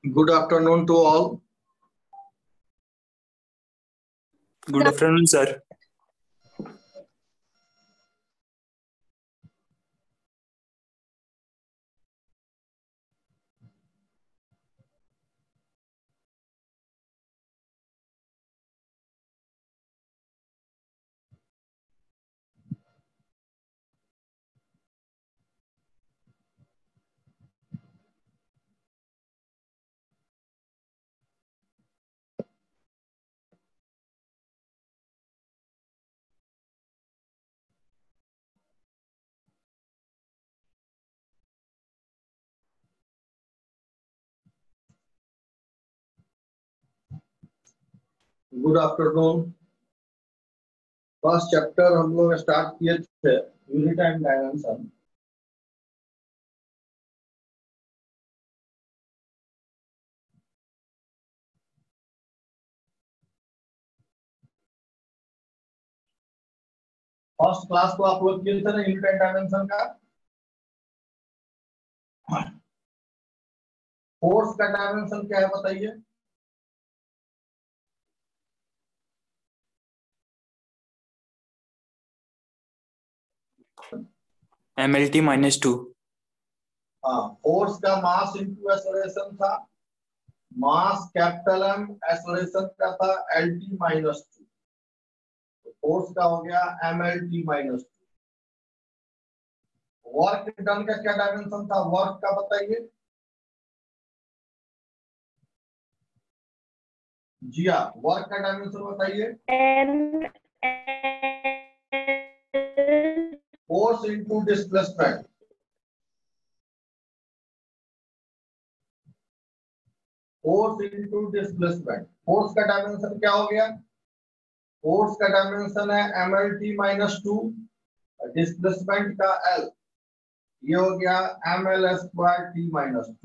Good afternoon to all. Good afternoon, sir. Good afternoon. First chapter हम लोग start किए थे, unit and dimension. First class को आप लोग किए थे ना यूनिट एंड डायमेंशन का। फोर्स का डायमेंशन क्या है बताइए। MLT -2। हाँ, फोर्स का मास इंटू एक्सेलरेशन था। मास कैपिटल एम, एक्सेलरेशन का था LT -2। तो फोर्स का हो गया MLT -2। वर्क डन का क्या डायमेंशन था, वर्क का बताइए। जी हाँ, वर्क का डायमेंशन बताइए। Force into displacement. Force into displacement. Force का डायमेंशन क्या हो गया। फोर्स का डायमेंशन है MLT -2, डिस्प्लेसमेंट का L, ये हो गया ML² T-2।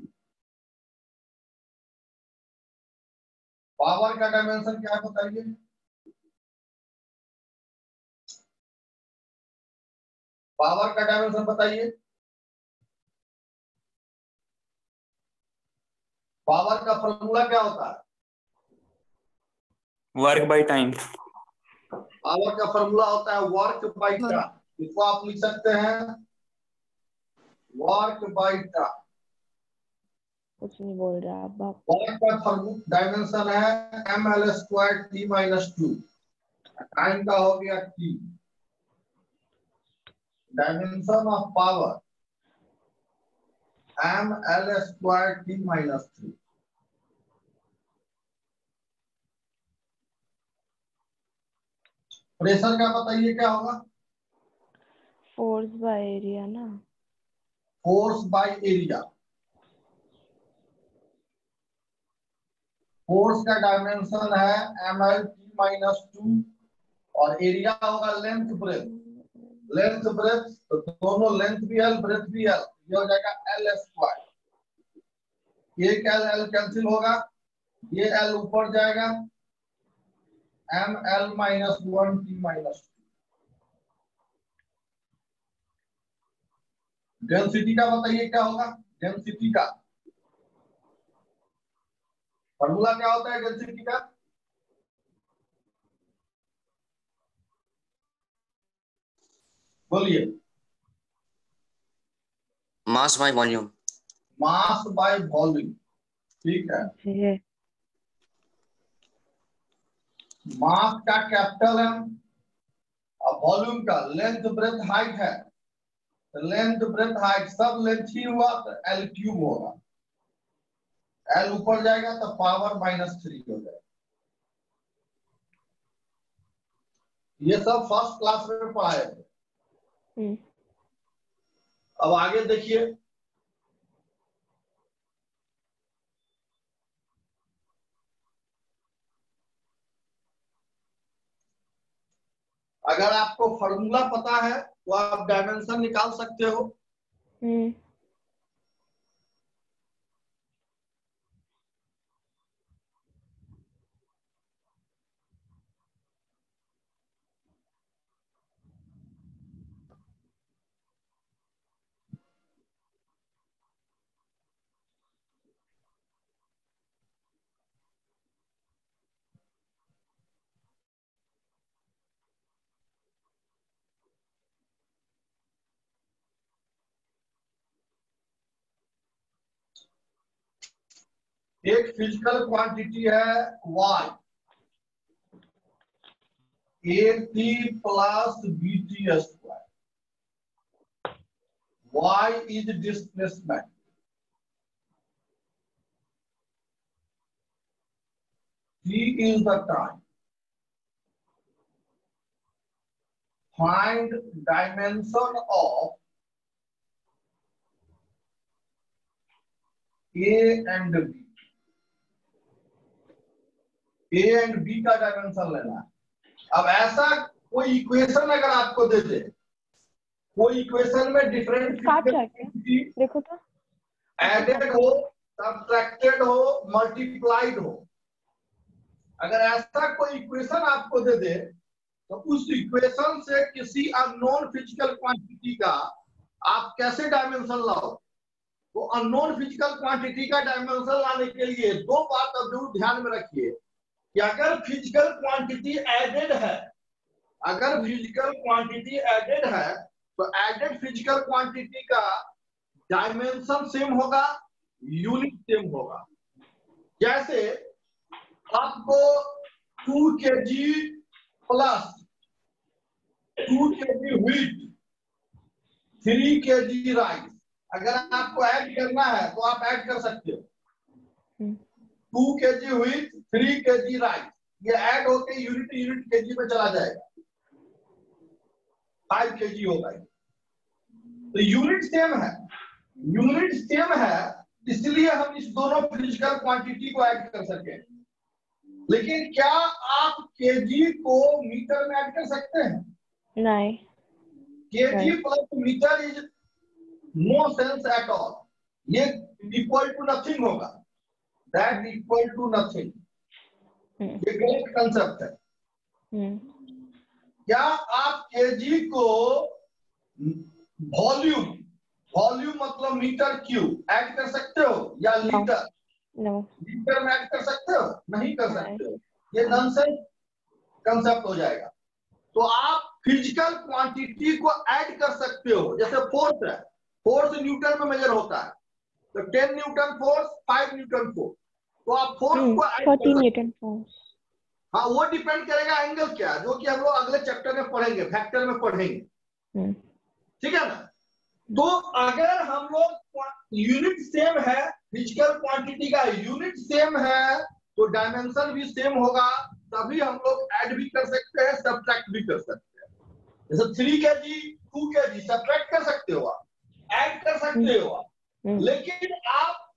पावर का डायमेंशन क्या है बताइए। पावर का डायमेंशन बताइए। पावर का फॉर्मूला क्या होता है। Work by time. पावर का फॉर्मूला होता है वर्क बाय टाइम। इसको आप लिख सकते हैं वर्क बाय टाइम। कुछ नहीं बोल रहा आप बाप। वर्क का फॉर्मूला डायमेंशन है ML² T-2। टाइम का हो गया T। Dimension of power ML² T-3। Pressure का बताइए क्या होगा। फोर्स बाय एरिया ना। Force by area. फोर्स का डायमेंशन है MLT-2 और एरिया होगा लेंथ ब्रेथ। लेंथ ब्रेथ तो दोनों लेंथ भी L, ब्रेथ भी L, ये हो जाएगा L²। एक L कैंसिल होगा, ये L ऊपर जाएगा, ML-1 T-2। डेंसिटी का बताइए क्या होगा। डेंसिटी का फॉर्मूला क्या होता है डेंसिटी का। बोलिए। Mass by volume. Mass by volume, ठीक है। मास का कैपिटल M और वॉल्यूम का लेंथ ब्रेथ हाइट है, लेंथ ब्रेथ हाइट सब लेंथ ही हुआ तो L क्यूब होगा, L ऊपर जाएगा तो पावर -3 हो जाएगा। ये सब फर्स्ट क्लास में पढ़ाए थे। अब आगे देखिए, अगर आपको फॉर्मूला पता है तो आप डायमेंशन निकाल सकते हो। एक फिजिकल क्वांटिटी है y, AT plus BT square. y is displacement, t is the time. Find dimension of A and B. A and B का डायमेंशन लेना है। अब ऐसा कोई इक्वेशन अगर आपको दे दे, कोई इक्वेशन में डिफरेंट देखो तो एडेड हो, सब्ट्रैक्टेड हो, मल्टीप्लाइड हो, अगर ऐसा कोई इक्वेशन आपको दे दे तो उस इक्वेशन से किसी अननोन फिजिकल क्वांटिटी का आप कैसे डायमेंशन लाओ? तो अननोन फिजिकल क्वांटिटी का डायमेंशन लाने के लिए दो बात जरूर ध्यान में रखिए कि अगर फिजिकल क्वांटिटी एडेड है, अगर फिजिकल क्वांटिटी एडेड है तो एडेड फिजिकल क्वांटिटी का डायमेंशन सेम होगा, यूनिट सेम होगा। जैसे आपको 2 kg plus 2 kg wheat, 3 kg rice अगर आपको ऐड करना है तो आप ऐड कर सकते हो। 2 kg व्हीट, 3 kg राइस, ये ऐड होके यूनिट केजी में चला जाएगा, 5 kg होगा। तो यूनिट सेम है, यूनिट सेम है, इसलिए हम इस दोनों फिजिकल क्वांटिटी को ऐड कर सके। लेकिन क्या आप केजी को मीटर में ऐड कर सकते हैं? नहीं। KG plus metre is no sense at all, ये इक्वल टू नथिंग होगा, दैट इक्वल टू नथिंग, ये गलत कंसेप्ट है। क्या आप केजी को वॉल्यूम, वॉल्यूम मतलब मीटर क्यूब ऐड कर सकते हो या लीटर? लीटर में ऐड कर सकते हो? नहीं कर सकते हो, ये नॉनसेंस कंसेप्ट हो जाएगा। तो आप फिजिकल क्वांटिटी को ऐड कर सकते हो, जैसे फोर्स है, फोर्स न्यूटन में मेजर होता है, तो 10 न्यूटन फोर्स, 5 न्यूटन फोर्स, तो आप फोर्स को ऐड कर सकते हो। हाँ, वो डिपेंड करेगा एंगल क्या, जो कि हम लोग अगले चैप्टर में पढ़ेंगे, फैक्टर में पढ़ेंगे, ठीक है ना। तो अगर हम लोग यूनिट सेम है, फिजिकल क्वांटिटी का यूनिट सेम है तो डायमेंशन भी सेम होगा, तभी हम लोग ऐड भी कर सकते हैं, सब्ट्रैक्ट भी कर सकते हैं। जैसे 3 kg 2 kg सब्ट्रैक्ट कर सकते हो आप, ऐड कर सकते हो आप, लेकिन आप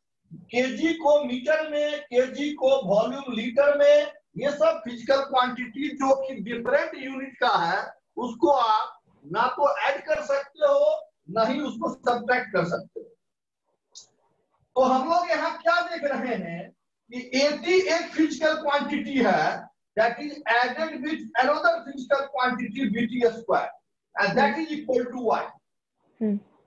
केजी को मीटर में, केजी को वॉल्यूम लीटर में, ये सब फिजिकल क्वांटिटी जो कि डिफरेंट यूनिट का है, उसको आप ना तो ऐड कर सकते हो ना ही उसको सब्ट्रैक्ट कर सकते हो। तो हम लोग यहाँ क्या देख रहे हैं कि AT एक फिजिकल क्वांटिटी है that is added with another physical quantity BT square and that is equal to y।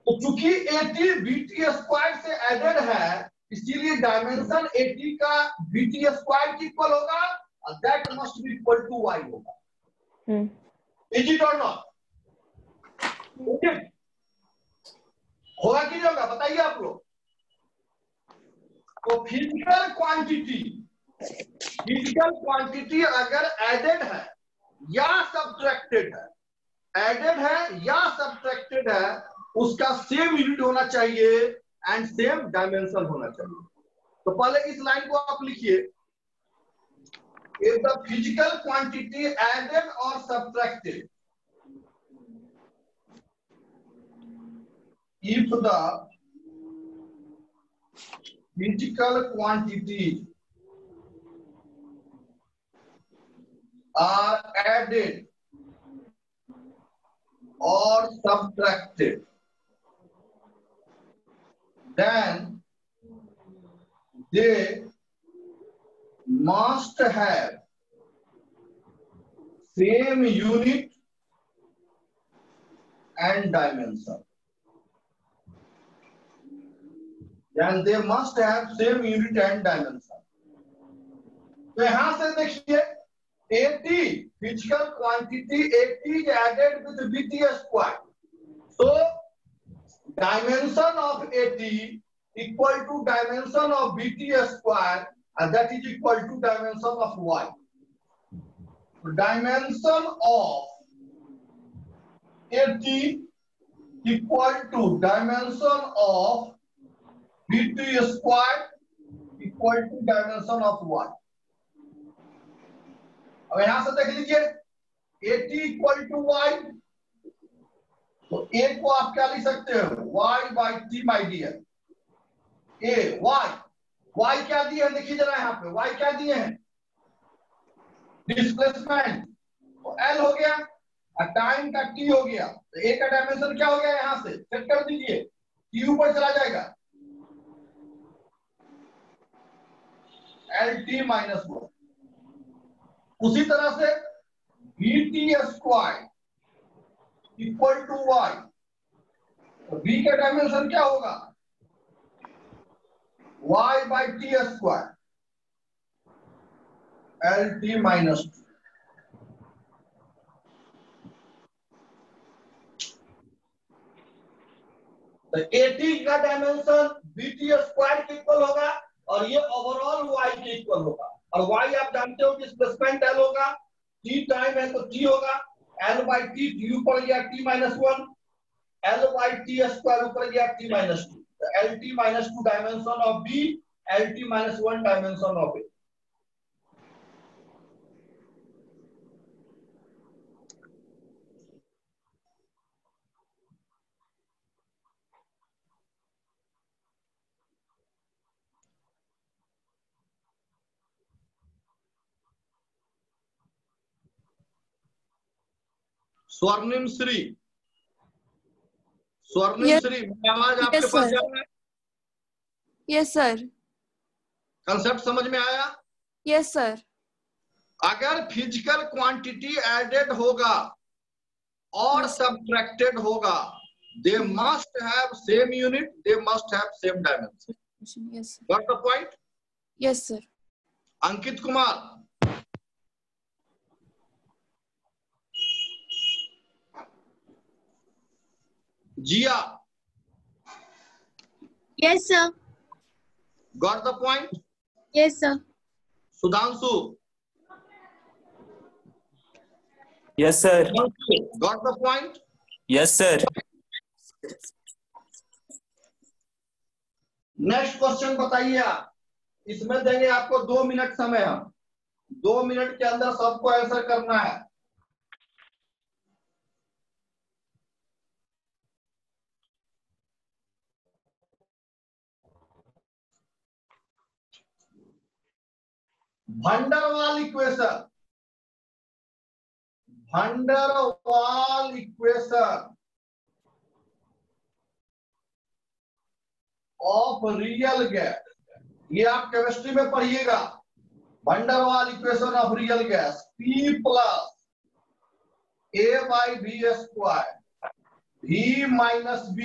तो चूंकि AT BT स्क्वायर से एडेड है, इसीलिए डायमेंशन AT का BT स्क्वायर की इक्वल होगा और that must be equal to y होगा। Is it or not? Okay? होगा कि नहीं होगा बताइए आप लोग। तो फिजिकल क्वांटिटी अगर एडेड है या सब्ट्रैक्टेड है एडेड है या सब्ट्रैक्टेड है उसका सेम यूनिट होना चाहिए एंड सेम डायमेंशन होना चाहिए। तो पहले इस लाइन को आप लिखिए, if the physical quantity added और subtracted, if the physical quantities are added or subtracted, then they must have same unit and dimension. Then they must have same unit and dimension. तो यहां से देखिए 80 physical quantity 80 is added with BT square. So dimension of 80 equal to dimension of BT square, and that is equal to dimension of Y. So dimension of 80 equal to dimension of BT square equal to dimension of Y. अब यहां से देख लीजिए 80 equal to y, तो a को आप क्या लिख सकते हो y by t my dear. a y क्या दिए हैं देखिए जरा यहाँ पे y क्या दिए हैं डिस्प्लेसमेंट, तो l हो गया और टाइम का t हो गया, तो a का डायमेंशन क्या हो गया यहां से चेक कर दीजिए t ऊपर चला जाएगा lt माइनस 1। उसी तरह से BT square equal to y, तो b का डायमेंशन क्या होगा y by t square LT minus 2। तो 80 का डायमेंशन BT स्क्वायर के इक्वल होगा और ये ओवरऑल y के इक्वल होगा, और y आप जानते हो डिस्प्लेसमेंट l होगा, t टाइम है तो t होगा l बाई टी, t ऊपर गया t minus 1, l by t square ऊपर गया t माइनस 2, तो LT minus 2 dimension of b, LT minus 1 dimension of a। स्वर्णिम श्री, स्वर्णिम श्री आवाज आपके पास जा रहा है? Yes sir. कंसेप्ट समझ में आया? Yes sir. अगर फिजिकल क्वांटिटी एडेड होगा और सब्ट्रैक्टेड होगा, they must have same unit, they must have same dimension. Yes got the point? Yes sir. Ankit Kumar, Jiya, Yes, sir. Got the point? Yes, sir. Sudhanshu, Yes, sir. Got the point? Yes, sir. Next question बताइए आप, इसमें देंगे आपको 2 minute समय, हम 2 minute के अंदर सबको आंसर करना है। Van der Waals equation, van der Waals equation of real gas, ये आप केमिस्ट्री में पढ़िएगा। Van der Waals equation of real gas P plus A by b square V minus B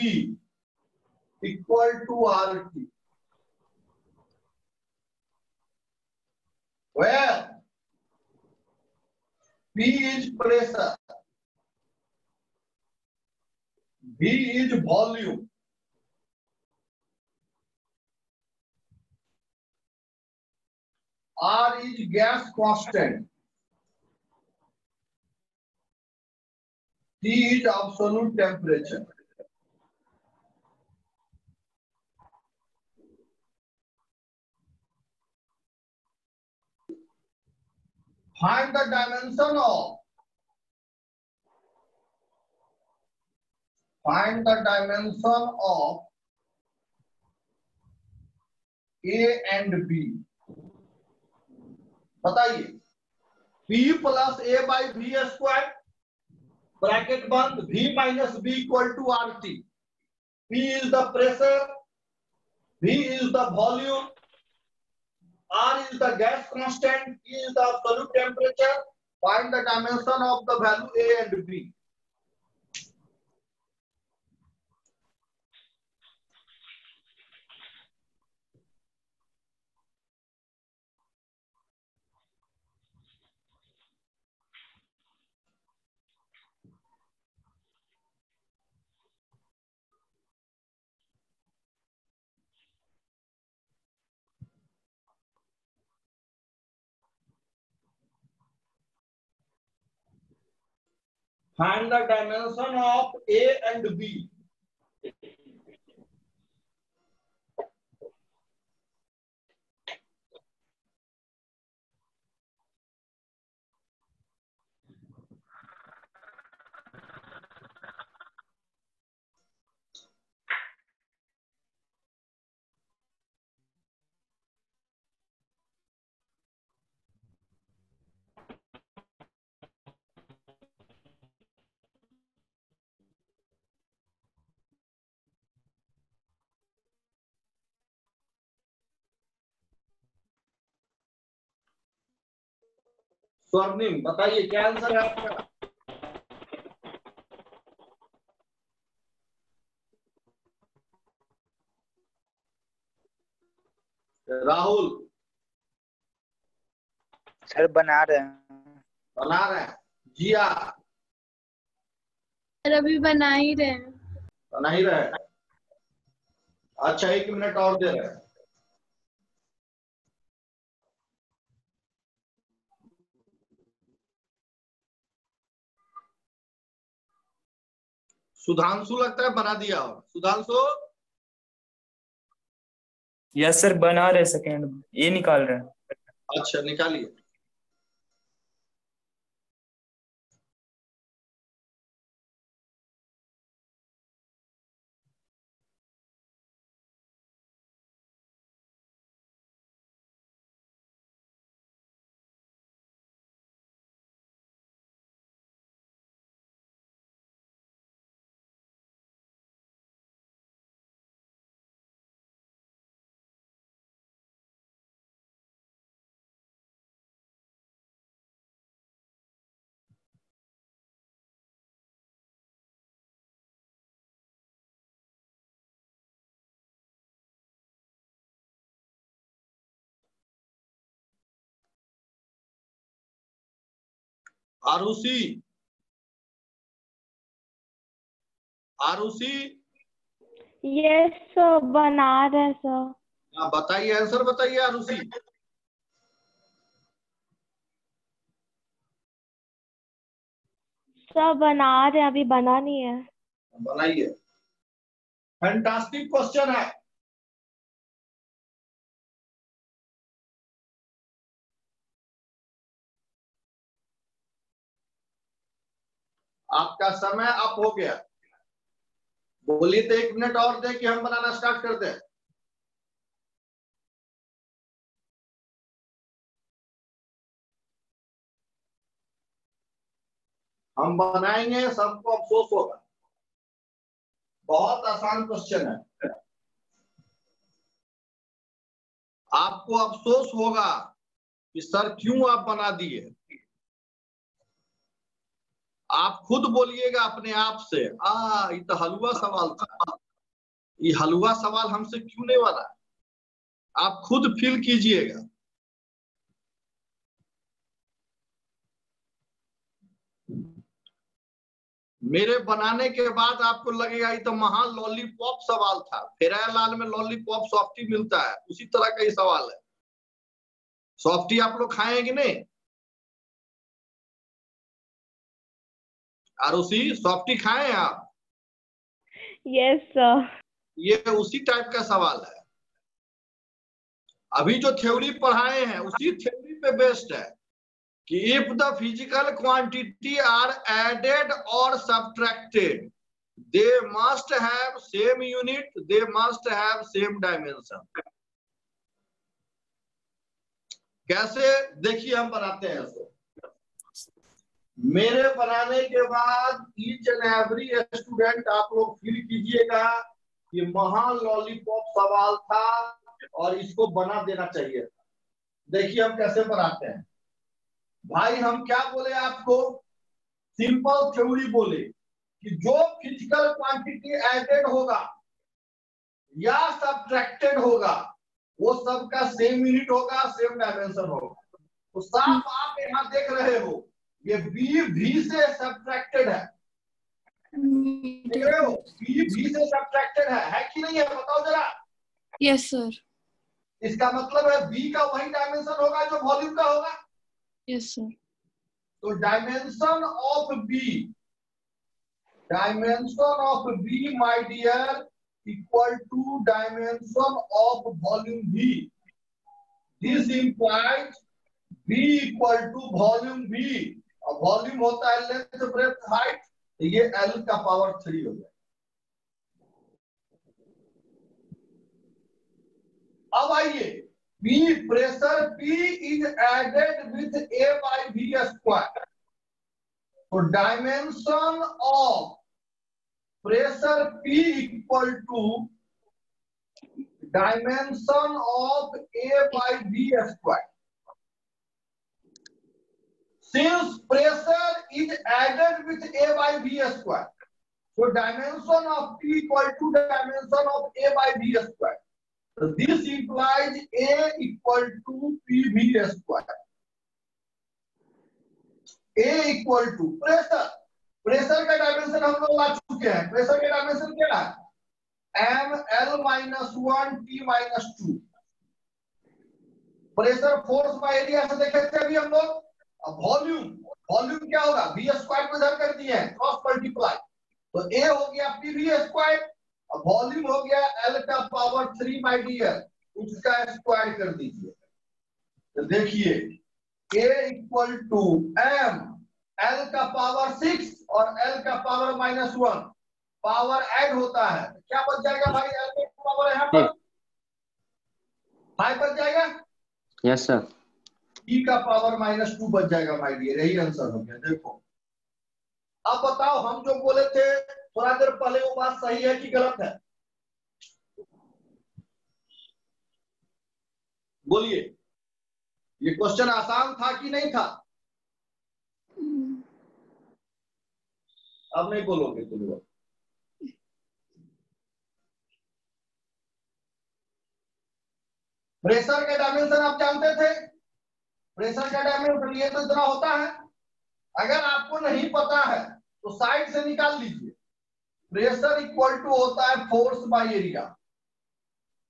equal to RT, where P is pressure, V is volume, R is gas constant, T is absolute temperature. Find the dimension of A and B. बताइए P plus A by V square bracket बंद V minus B equal to RT. P is the pressure, V is the volume, R is the gas constant, E is the absolute temperature. Find the dimension of the value A and B. Find the dimension of A and B. स्वर्णिम बताइए क्या answer है आपका? Rahul sir बना रहे हैं। जिया अभी बना ही रहे हैं। बना ही रहे। अच्छा 1 मिनट और दे रहे हैं। सुधांशु लगता है बना दिया हो। सुधांशु यस सर बना रहे, सेकेंड ये निकाल रहे हैं। अच्छा निकालिए। आरुषि यस सर बना रहे सर। हाँ बताइए आंसर बताइए आरुषि। सर बना रहे, अभी बना नहीं है। बनाइए। फैंटास्टिक क्वेश्चन है। आपका समय अप हो गया। बोलिए तो 1 मिनट और दे कि हम बनाना स्टार्ट कर दें। हम बनाएंगे, सबको अफसोस होगा। बहुत आसान क्वेश्चन है। आपको अफसोस होगा कि सर क्यों आप बना दिए। आप खुद बोलिएगा अपने आप से, ये तो हलवा सवाल था, ये हलवा सवाल हमसे क्यों नहीं बना। आप खुद फील कीजिएगा। मेरे बनाने के बाद आपको लगेगा ये तो महान लॉलीपॉप सवाल था। फेरालाल में लॉलीपॉप सॉफ्टी मिलता है, उसी तरह का ये सवाल है। सॉफ्टी आप लोग खाएं कि नहीं? आरुषि सॉफ्टी खाए आप? Yes, sir. ये उसी टाइप का सवाल है। अभी जो थ्योरी पढ़ाए हैं उसी थ्योरी पे बेस्ड है कि if the physical quantity are added और subtracted they must have same unit, they must have same dimension. कैसे देखिए हम बनाते हैं इसको। मेरे बनाने के बाद ईच एंड एवरी स्टूडेंट आप लोग फील कीजिएगा कि महान लॉलीपॉप सवाल था और इसको बना देना चाहिए था। देखिए हम कैसे बनाते हैं भाई। हम क्या बोले आपको? सिंपल थ्योरी बोले कि जो फिजिकल क्वांटिटी एडेड होगा या सब्ट्रैक्टेड होगा वो सबका सेम यूनिट होगा, सेम डायमेंशन होगा। तो साफ आप यहाँ देख रहे हो ये बी भी से सब्ट्रैक्टेड है, देख रहे हो? बी भी से सब्ट्रैक्टेड है कि नहीं है? बताओ जरा। Yes sir. इसका मतलब है बी का वही डायमेंशन होगा जो वॉल्यूम का होगा। Yes sir. तो dimension of b my dear equal to dimension of volume b. This implies b equal to volume b. और वॉल्यूम होता है लेंथ ब्रेड्थ हाइट, तो ये एल का पावर 3 हो गया। अब आइए, P pressure P is added with A by V square. तो dimension of pressure P equal to dimension of A by V square. Since pressure is added with A by V square, so dimension of P equal to dimension of A by V square. So this implies A equal to PV square. A equal to pressure. Pressure का dimension हम लोग ला चुके हैं। Pressure का dimension क्या है? M(L-1 T-2). Pressure force by area से देखे थे अभी हम लोग। अब वॉल्यूम क्या होगा? V स्क्वायर को इधर कर दिए हैं, क्रॉस मल्टीप्लाई। तो A हो गया PV स्क्वायर, अब वॉल्यूम हो गया L का पावर 3 माय डियर, उसका स्क्वायर कर दीजिए। तो देखिए A equal to M L का पावर 6 और L का पावर -1, पावर ऐड होता है। क्या बच जाएगा भाई? L का पावर यहाँ पर 5 बच जाएगा। Yes sir. E का पावर -2 बच जाएगा माय डियर। यही आंसर हो गया। देखो अब बताओ, हम जो बोले थे थोड़ा देर पहले वो बात सही है कि गलत है? बोलिए, ये क्वेश्चन आसान था कि नहीं था? अब नहीं बोलोगे तुम लोग। प्रेशर का डायमेंशन आप जानते थे? प्रेशर का डायमेंशन ये तो इतना होता है। अगर आपको नहीं पता है तो साइड से निकाल लीजिए। प्रेशर इक्वल टू होता है फोर्स बाय एरिया।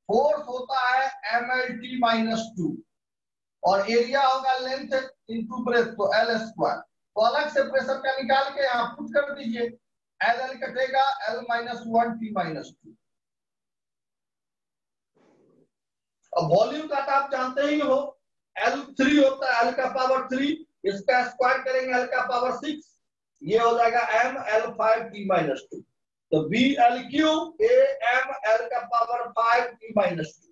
फोर्स होता है mLT-2 और एरिया होगा लेंथ इंटू ब्रेथ, तो L स्क्वायर। तो अलग से प्रेशर का निकाल के यहाँ पुट कर दीजिए। L कटेगा, L-1 T-2। अब वॉल्यूम का तो आप जानते ही हो, L3 होता है, L का पावर 3, इसका स्क्वायर करेंगे L का पावर 6, ये हो जाएगा mL5 T-2। तो BL3 mL का पावर 5 T-2।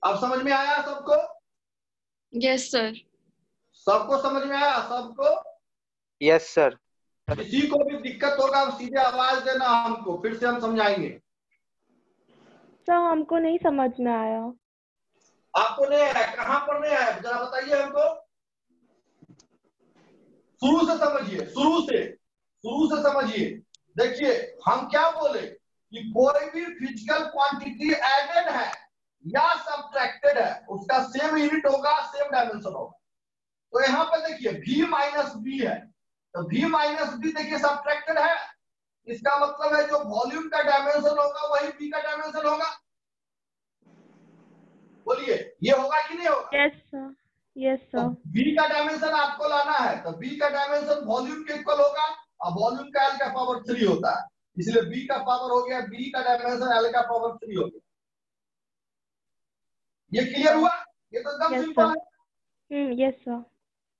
अब समझ में आया सबको? Yes sir. सबको समझ में आया? सबको? Yes sir. किसी को भी दिक्कत होगा सीधे आवाज देना हमको, फिर से हम समझाएंगे। सर हमको नहीं समझ में आया। आपको नहीं आया? कहाँ पर नहीं आया जरा बताइए हमको। शुरू से समझिए, शुरू से समझिए। देखिए हम क्या बोले कि कोई भी फिजिकल क्वांटिटी एडेड है या सब्ट्रैक्टेड है, उसका सेम यूनिट होगा, सेम डायमेंशन होगा। तो यहाँ पर देखिए V माइनस बी है, तो V माइनस बी देखिए सब्ट्रैक्टेड है। इसका मतलब है जो वॉल्यूम का डायमेंशन होगा वही B का डायमेंशन होगा। बोलिए ये होगा कि नहीं होगा? Yes sir. यस तो सर। बी का डायमेंशन आपको लाना है, तो बी का डायमेंशन वॉल्यूम के इक्वल होगा और वॉल्यूम का एल का पावर 3 होता है, इसलिए बी का पावर हो गया, बी का डायमेंशन एल का पावर 3 हो गया। ये क्लियर हुआ? ये तो एकदम यस सिंपल सर। है। यस सर।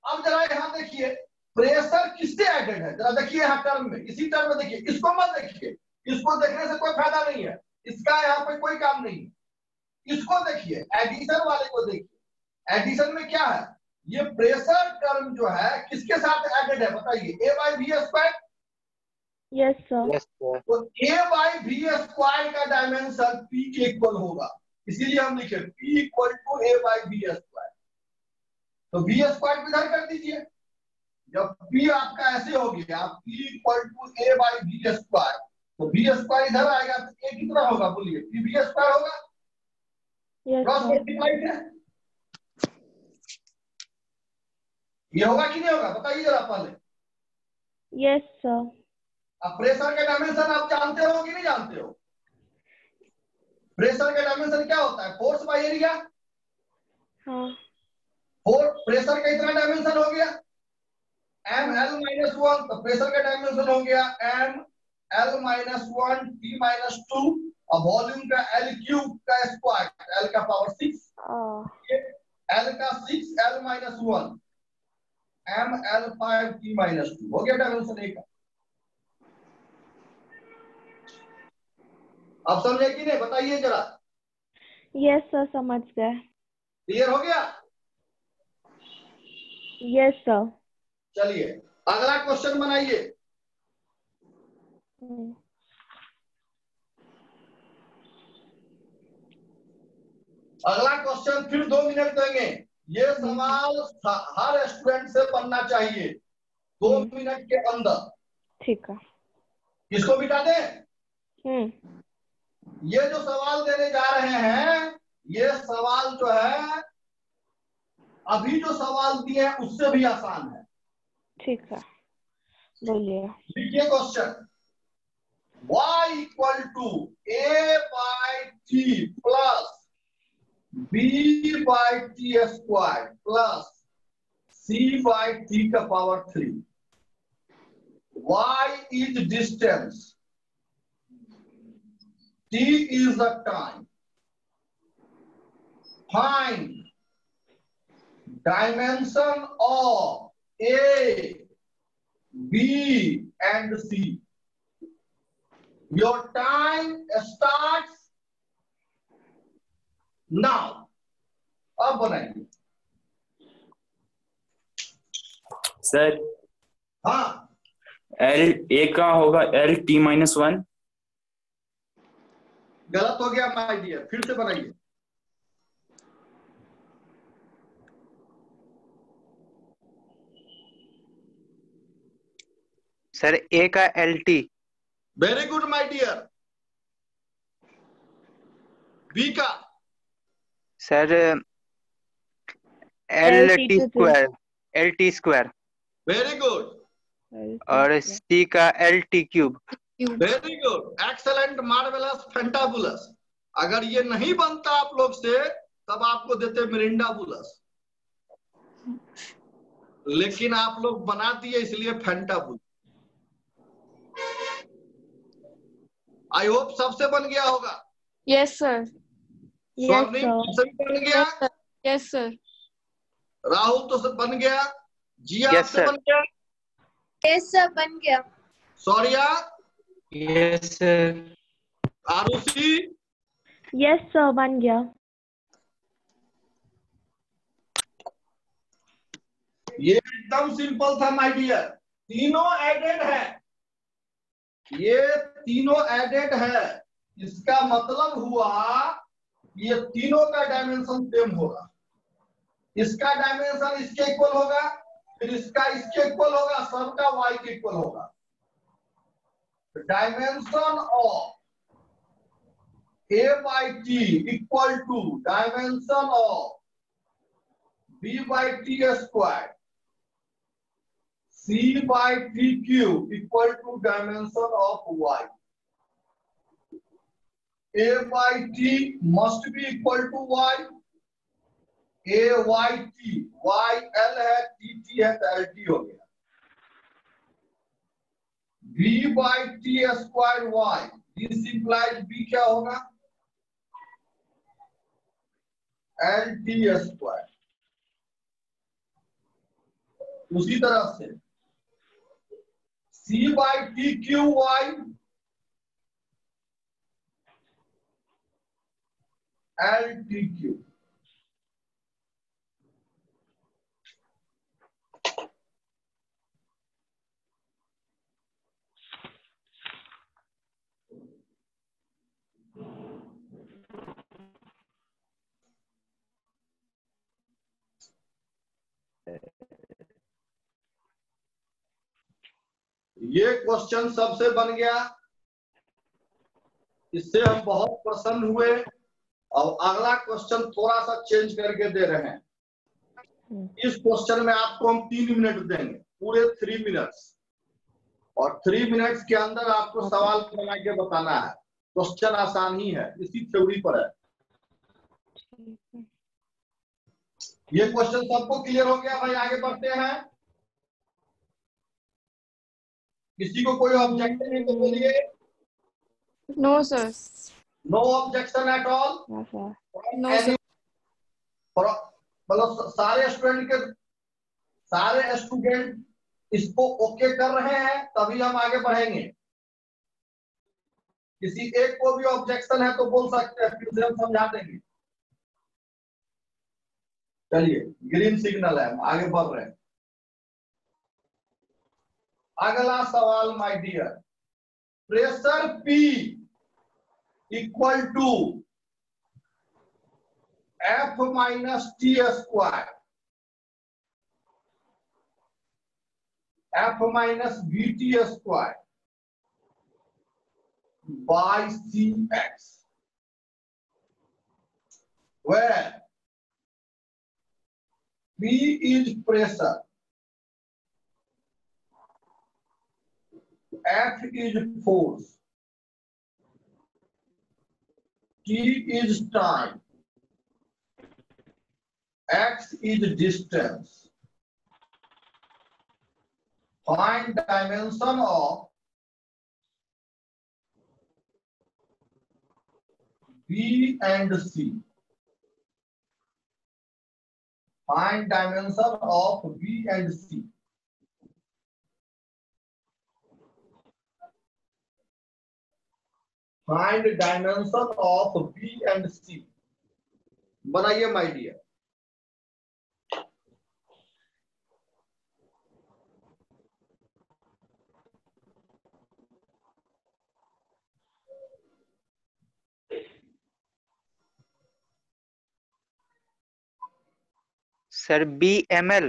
अब जरा यहाँ देखिए प्रेशर किससे एडेड है, जरा देखिए यहाँ टर्म में, इसी टर्म में देखिए, इसको मत देखिए, इसको देखने से कोई फायदा नहीं है, इसका यहाँ पे कोई काम नहीं है। इसको देखिए, एडिशन वाले को देखिए, एडिशन में क्या है, ये प्रेशर टर्म जो है किसके साथ एडेड है बताइए, a by v square. Yes sir. Yes, sir. तो a बाई वी स्क्वायर का डायमेंशन p के इक्वल होगा, इसीलिए हम लिखे p equal to a by v square. तो वी स्क्वायर इधर कर दीजिए, जब p आपका ऐसे हो गया p equal to a by v square, तो वी स्क्वायर इधर आएगा तो a कितना होगा बोलिए, p वी स्क्वायर होगा, यस क्रॉस सर। मल्टीप्लाई है, ये होगा कि नहीं होगा बताइए जरा पहले। यस सर। अब प्रेशर का डायमेंशन आप जानते हो कि नहीं जानते हो? प्रेशर का डायमेंशन क्या होता है, फोर्स बाय एरिया। हाँ। फोर प्रेशर का इतना डायमेंशन हो गया एम एल माइनस 1, तो प्रेशर का डायमेंशन हो गया m l minus 1 t minus 2 और वॉल्यूम का एल क्यूब का स्क्वायर, एल का पावर 6, एल का 6 l minus 1 m l 5 t minus 2 हो गया डायमेंशन ए का। अब समझे कि नहीं बताइए जरा, यस सर, समझ गए। क्लियर हो गया? Yes sir. चलिए अगला क्वेश्चन बनाइए। अगला क्वेश्चन फिर 2 मिनट देंगे, ये सवाल हर स्टूडेंट से बनना चाहिए 2 मिनट के अंदर। ठीक है। इसको बिठा दें। ये जो सवाल देने जा रहे हैं, ये सवाल जो है अभी जो सवाल दिए हैं उससे भी आसान है। ठीक है, बोलिए। लिखिए question, y equal to a by t plus b by t square plus c by t का power 3। y is distance, t is the time. Find dimension of a, b and c. Your time starts now. अब बनाइए। Sir हाँ L A का होगा l t minus 1। गलत हो गया my dear, फिर से बनाइए। सर ए का L T. Very good my dear. B का sir L T square, L T square. Very good. और सी का L T cube. Very good, excellent, marvellous, fantabulous. अगर ये नहीं बनता आप लोग से तब आपको देते मिरिंडा बुलस, लेकिन आप लोग बना दिए इसलिए फैंटाबुलस। आई होप सबसे बन गया होगा। Yes sir. स्वर्णिम सभी बन गया, यस सर। राहुल तो सब बन गया, जिया Yes, से sir. बन गया, यस सर, बन गया। Saurya, yes sir. Arushi, yes sir, बन गया। ये एकदम सिंपल था माय डियर, तीनों एडेड है, ये तीनों एडेड है, इसका मतलब हुआ ये तीनों का डायमेंशन सेम होगा। इसका डायमेंशन इसके इक्वल होगा, फिर इसका इसके इक्वल होगा, सबका y के इक्वल होगा। Dimension of a by t equal to dimension of b by t square c by t cube equal to dimension of y। a by t must be equal to y, AYT, YL है, TT है तो LT हो गया। B by T square Y, this implies B क्या होगा? LT square। उसी तरह से C by TQY LTQ। ये क्वेश्चन सबसे बन गया, इससे हम बहुत प्रसन्न हुए। और अगला क्वेश्चन थोड़ा सा चेंज करके दे रहे हैं। इस क्वेश्चन में आपको हम 3 मिनट देंगे, पूरे 3 मिनट्स, और 3 मिनट्स के अंदर आपको सवाल बना के बताना है। क्वेश्चन आसान ही है, इसी थ्योरी पर है। ये क्वेश्चन सबको क्लियर हो गया भाई? आगे बढ़ते हैं। किसी को कोई ऑब्जेक्शन है तो बोलिए। No, sir. No objection at all. No, sir. मतलब सारे स्टूडेंट इसको ओके कर रहे हैं, तभी हम आगे बढ़ेंगे। किसी एक को भी ऑब्जेक्शन है तो बोल सकते हैं, फिर से हम समझा देंगे। चलिए, ग्रीन सिग्नल है, हम आगे बढ़ रहे हैं। अगला सवाल my dear, pressure P equal to F minus T square, F minus VT square by CX, where P is pressure, F is force, T is time, X is distance. Find dimension of B and C. Find dimension of B and C. Find dimension of B and C. बनाइए my dear. Sir BML।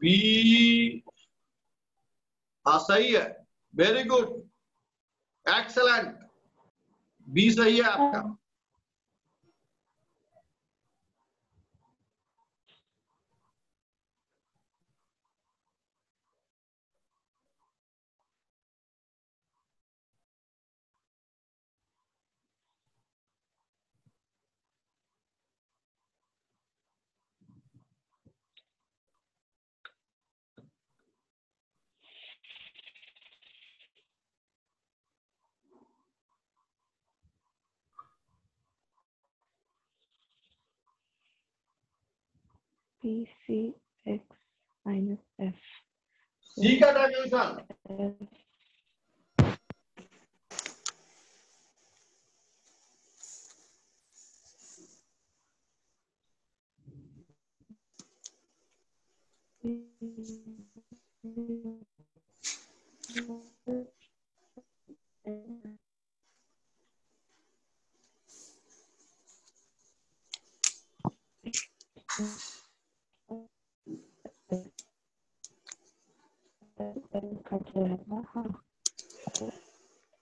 B, हाँ सही है, very good, excellent, B सही है आपका। PCX minus F. सी का dimension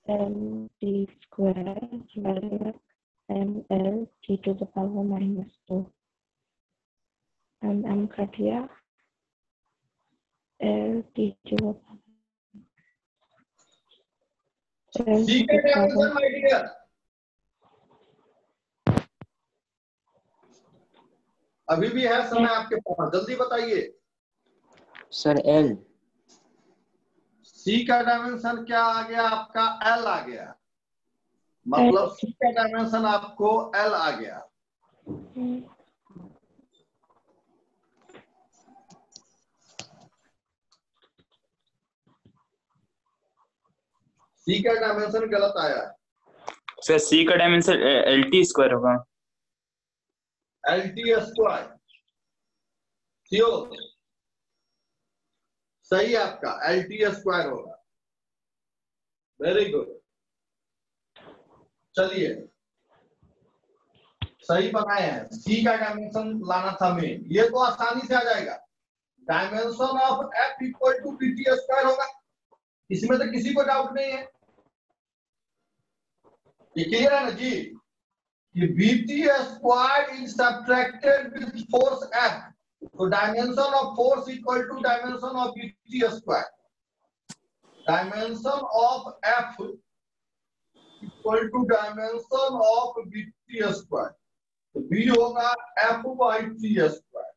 LT square divided ML T to the power minus 2 and M cut गया, L T to the power सी का डायमेंशन माय डियर, अभी भी है समय आपके पास, जल्दी बताइए। Sir L. सी का डायमेंशन क्या आ गया आपका? एल आ गया, मतलब सी का डायमेंशन आपको एल आ गया। सी का डायमेंशन गलत आया। सर सी का डायमेंशन LT स्क्वायर होगा। LT स्क्वायर सही है आपका, LT स्क्वायर होगा। वेरी गुड, चलिए सही बनाए हैं। सी का डायमेंशन लाना था मेन, ये तो आसानी से आ जाएगा। Dimension of F equal to BT square होगा, इसमें तो किसी को डाउट नहीं है। ये क्लियर है ना जी कि BT square is subtracted with force F, तो dimension of force equal to dimension of BT square. Dimension of F equal to dimension of BT square, तो B होगा F/T square,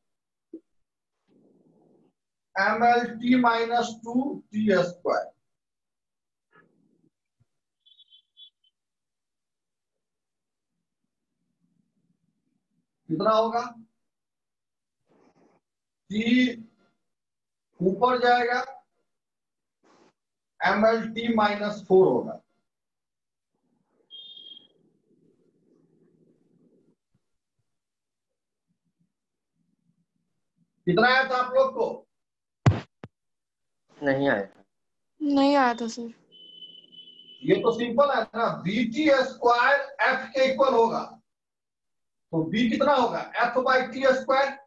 MLT minus 2T square. कितना होगा? T ऊपर जाएगा, MLT minus 4 होगा। कितना आया था आप लोग को? नहीं आया। नहीं आया था सर। ये तो सिंपल है ना, BT स्क्वायर F के इक्वल होगा, तो B कितना होगा? F/T स्क्वायर,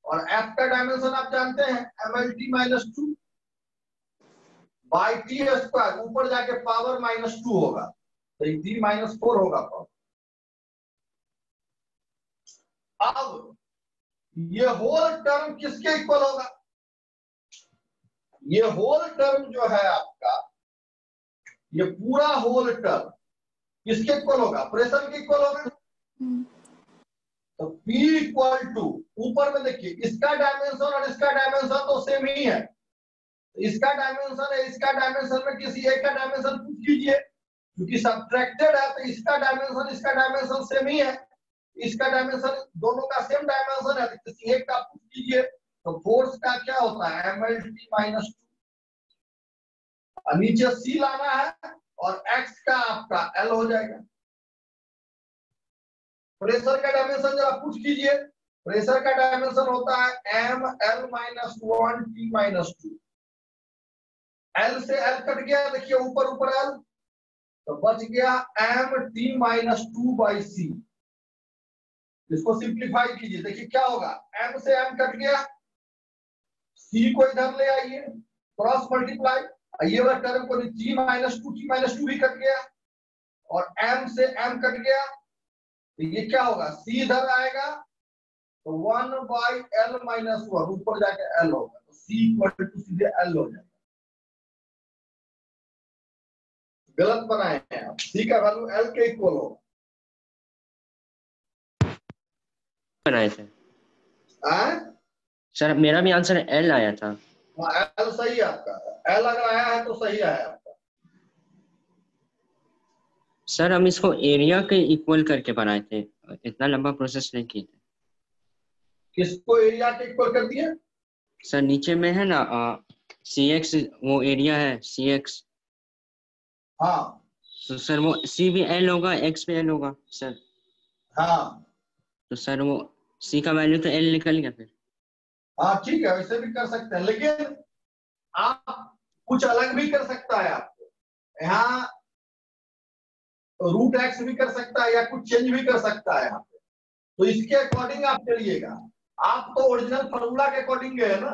और F का डायमेंशन आप जानते हैं MLT minus 2 by T square, ऊपर जाके पावर माइनस 2 होगा, तो T माइनस 4 होगा पावर। अब ये होल टर्म किसके इक्वल होगा? ये होल टर्म जो है आपका, ये पूरा होल टर्म किसके इक्वल होगा? प्रेशर के इक्वल होगा। तो P इक्वल टू, ऊपर में देखिए इसका डायमेंशन और इसका डायमेंशन तो सेम ही है, इसका डायमेंशन है, इसका डायमेंशन में किसी एक का डायमेंशन पुट कीजिए, क्योंकि सब्ट्रैक्टेड है तो इसका डायमेंशन सेम ही है, इसका डायमेंशन दोनों का सेम डायमेंशन है, तो किसी एक का पुट कीजिए, तो फोर्स का क्या होता है? MLT minus 2। नीचे C लाना है और X का आपका L हो जाएगा। प्रेशर का डायमेंशन जरा पुट कीजिए, प्रेशर का डायमेंशन होता है ML minus 1 T minus 2। L से L कट गया, देखिए ऊपर ऊपर L, तो बच गया MT माइनस 2 बाई C। इसको सिंप्लीफाई कीजिए, देखिए क्या होगा? M से M कट गया, C को इधर ले आइए, क्रॉस मल्टीप्लाई, ये वाला टर्म को T माइनस 2 भी कट गया, और M से M कट गया, तो ये क्या होगा? C इधर आएगा, तो 1 बाई L माइनस 1, ऊपर जाके L होगा, तो C इक्वल टू सीधे L हो जाएगा। गलत बनाए हैं आप, C का वैल्यू L के इक्वल होगा। बनाए थे सर, मेरा भी आंसर L आया था। L सही है आपका, L अगर आया है तो सही है आपका। सर हम इसको एरिया के इक्वल करके बनाए थे, इतना लंबा प्रोसेस नहीं किए थे। किसको एरिया के इक्वल कर दिए? सर नीचे में है ना CX, वो एरिया है CX। हाँ तो सर वो C भी L होगा, X भी L होगा सर। हाँ तो सर वो C का वैल्यू तो L निकल गया फिर। हाँ ठीक है, वैसे भी कर सकते हैं, लेकिन आप कुछ अलग भी कर सकता है। आपको यहाँ रूट एक्स भी कर सकता है या कुछ चेंज भी कर सकता है यहाँ पे, तो इसके अकॉर्डिंग आप चलिएगा। आप तो ओरिजिनल फॉर्मूला के अकॉर्डिंग गए ना,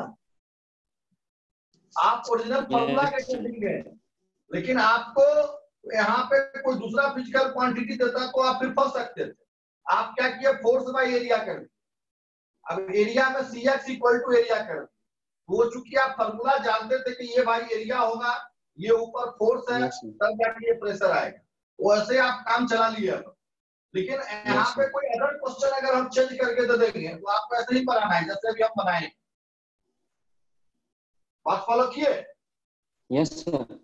आप ओरिजिनल फॉर्मूला के अकॉर्डिंग गए, लेकिन आपको यहाँ पे कोई दूसरा फिजिकल क्वांटिटी देता तो आप फिर फंस सकते थे। आप क्या किए? फोर्स बाई एरिया कर दिए। अब एरिया में CX इक्वल टू एरिया कर दिए, वो चूंकि आप फॉर्मूला जानते थे कि ये भाई एरिया होगा, ये ऊपर फोर्स है, तब जाके ये प्रेशर आएगा, वैसे आप काम चला लिए। लेकिन यहाँ पे कोई अदर क्वेश्चन अगर हम चेंज करके दे देंगे तो आपको ऐसे ही बनाना है जैसे अभी हम बनाए। बात फॉलो किए? Yes sir.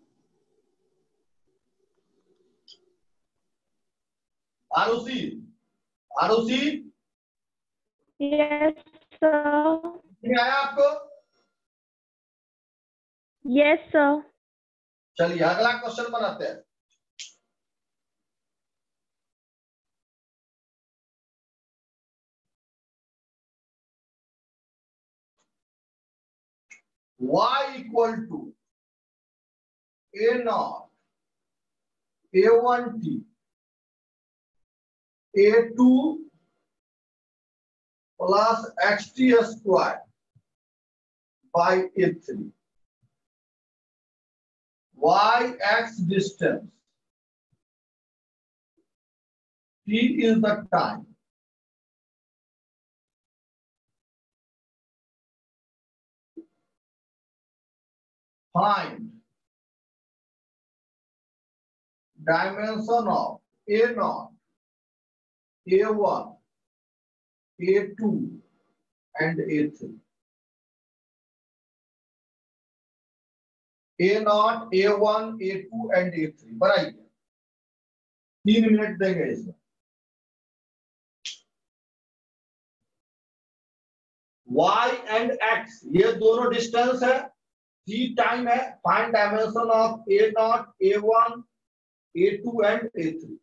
Arushi, Arushi Yes, sir. नहीं आया आपको? Yes, sir. चलिए अगला क्वेश्चन बनाते हैं। y equal to a0 a1t a2 plus xt square by a3 y x distance t is the time find dimension of a0 a1 a2 and a3 a0 a1 a2 and a3 बनाइए। 3 minute देंगे इसमें। y and x ये दोनों distance है, t time है, find dimension of a0 a1 a2 and a3।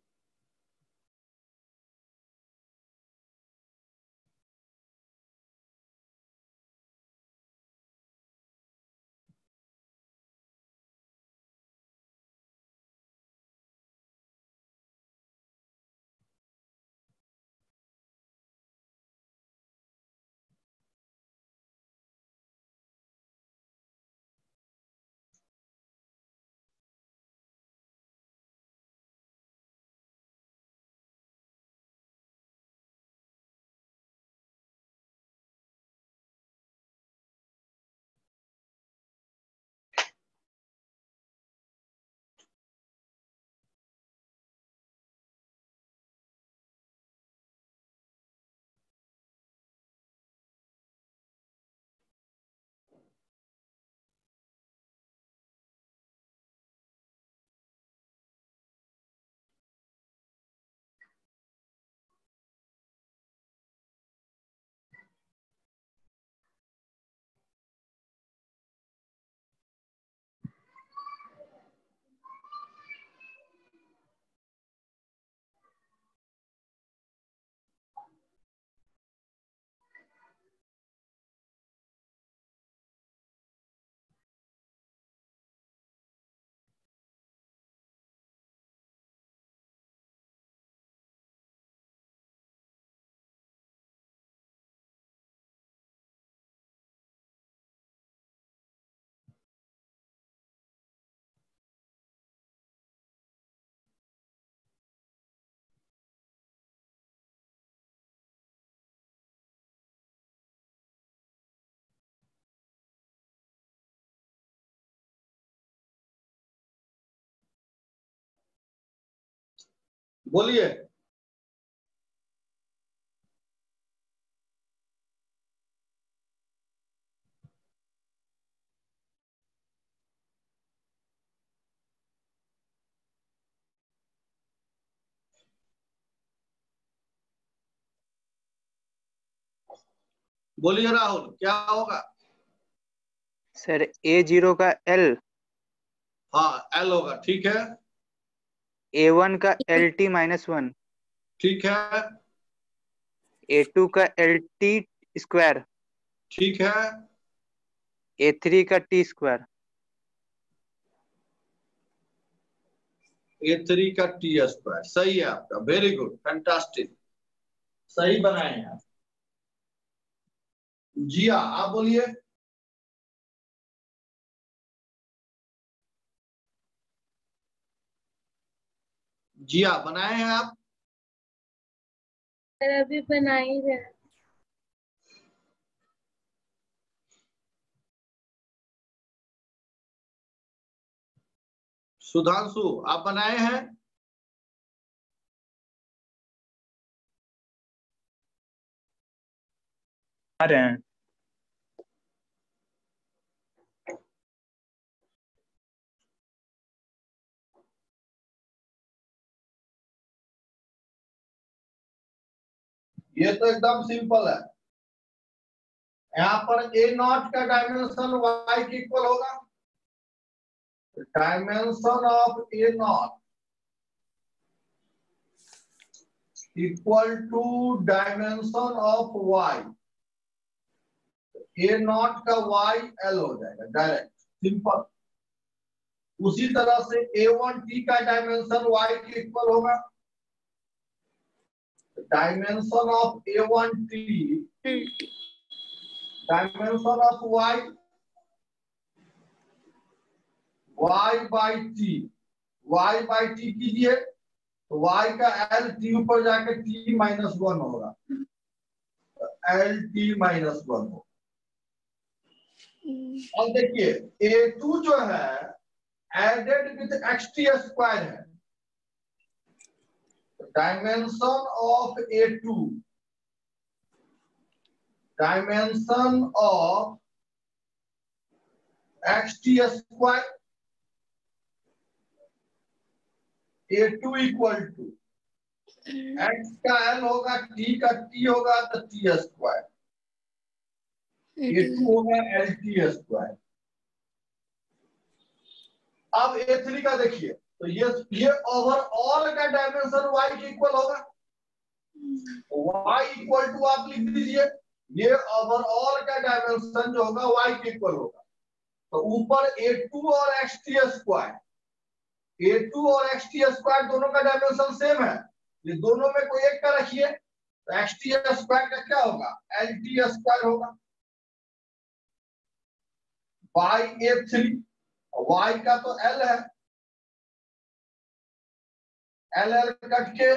बोलिए। बोलिए राहुल, क्या होगा? सर A0 का L, हाँ L होगा, ठीक है, A1 का LT-1, ठीक है, A2 का LT स्क्वायर, ठीक है, A3 का T स्क्वायर। a3 का टी स्क्वायर। सही है आपका, वेरी गुड, फैंटास्टिक, सही बनाए हैं आप। जिया आप बोलिए। जिया बनाए हैं आप? सर अभी बना ही रहे हैं। सुधांशु आप बनाए हैं? आ रहे हैं। ये तो एकदम सिंपल है। यहाँ पर ए नॉट का डायमेंशन वाई के इक्वल होगा। Dimension of a nought equal to dimension of y. A nought का वाई एल हो जाएगा डायरेक्ट, सिंपल। उसी तरह से A1 टी का डायमेंशन वाई के इक्वल होगा। Dimension of A1 t dimension of y y by t. Y by t कीजिए तो वाई का एल टी ऊपर जाकर टी माइनस वन होगा, एल टी माइनस वन होगा। और देखिए A2 जो है एडेड विद एक्सटी स्क्वायर है। Dimension of A2 dimension of x t square A2 equal to x का एल होगा, टी का टी होगा तो टी स्क्वायर, A2 होगा एल टी स्क्वायर। अब A3 का देखिए तो ये ओवरऑल का डायमेंशन y के इक्वल होगा। y इक्वल टू आप लिख दीजिए, ये ओवरऑल का डायमेंशन जो होगा y के इक्वल होगा। तो ऊपर A2 और एक्सटी स्क्वायर, A2 और एक्सटी स्क्वायर दोनों का डायमेंशन सेम है, ये दोनों में कोई एक का रखिए तो एक्सटी स्क्वायर का क्या होगा, एल टी स्क्वायर होगा बाई A3। y का तो l है, एल एल कट के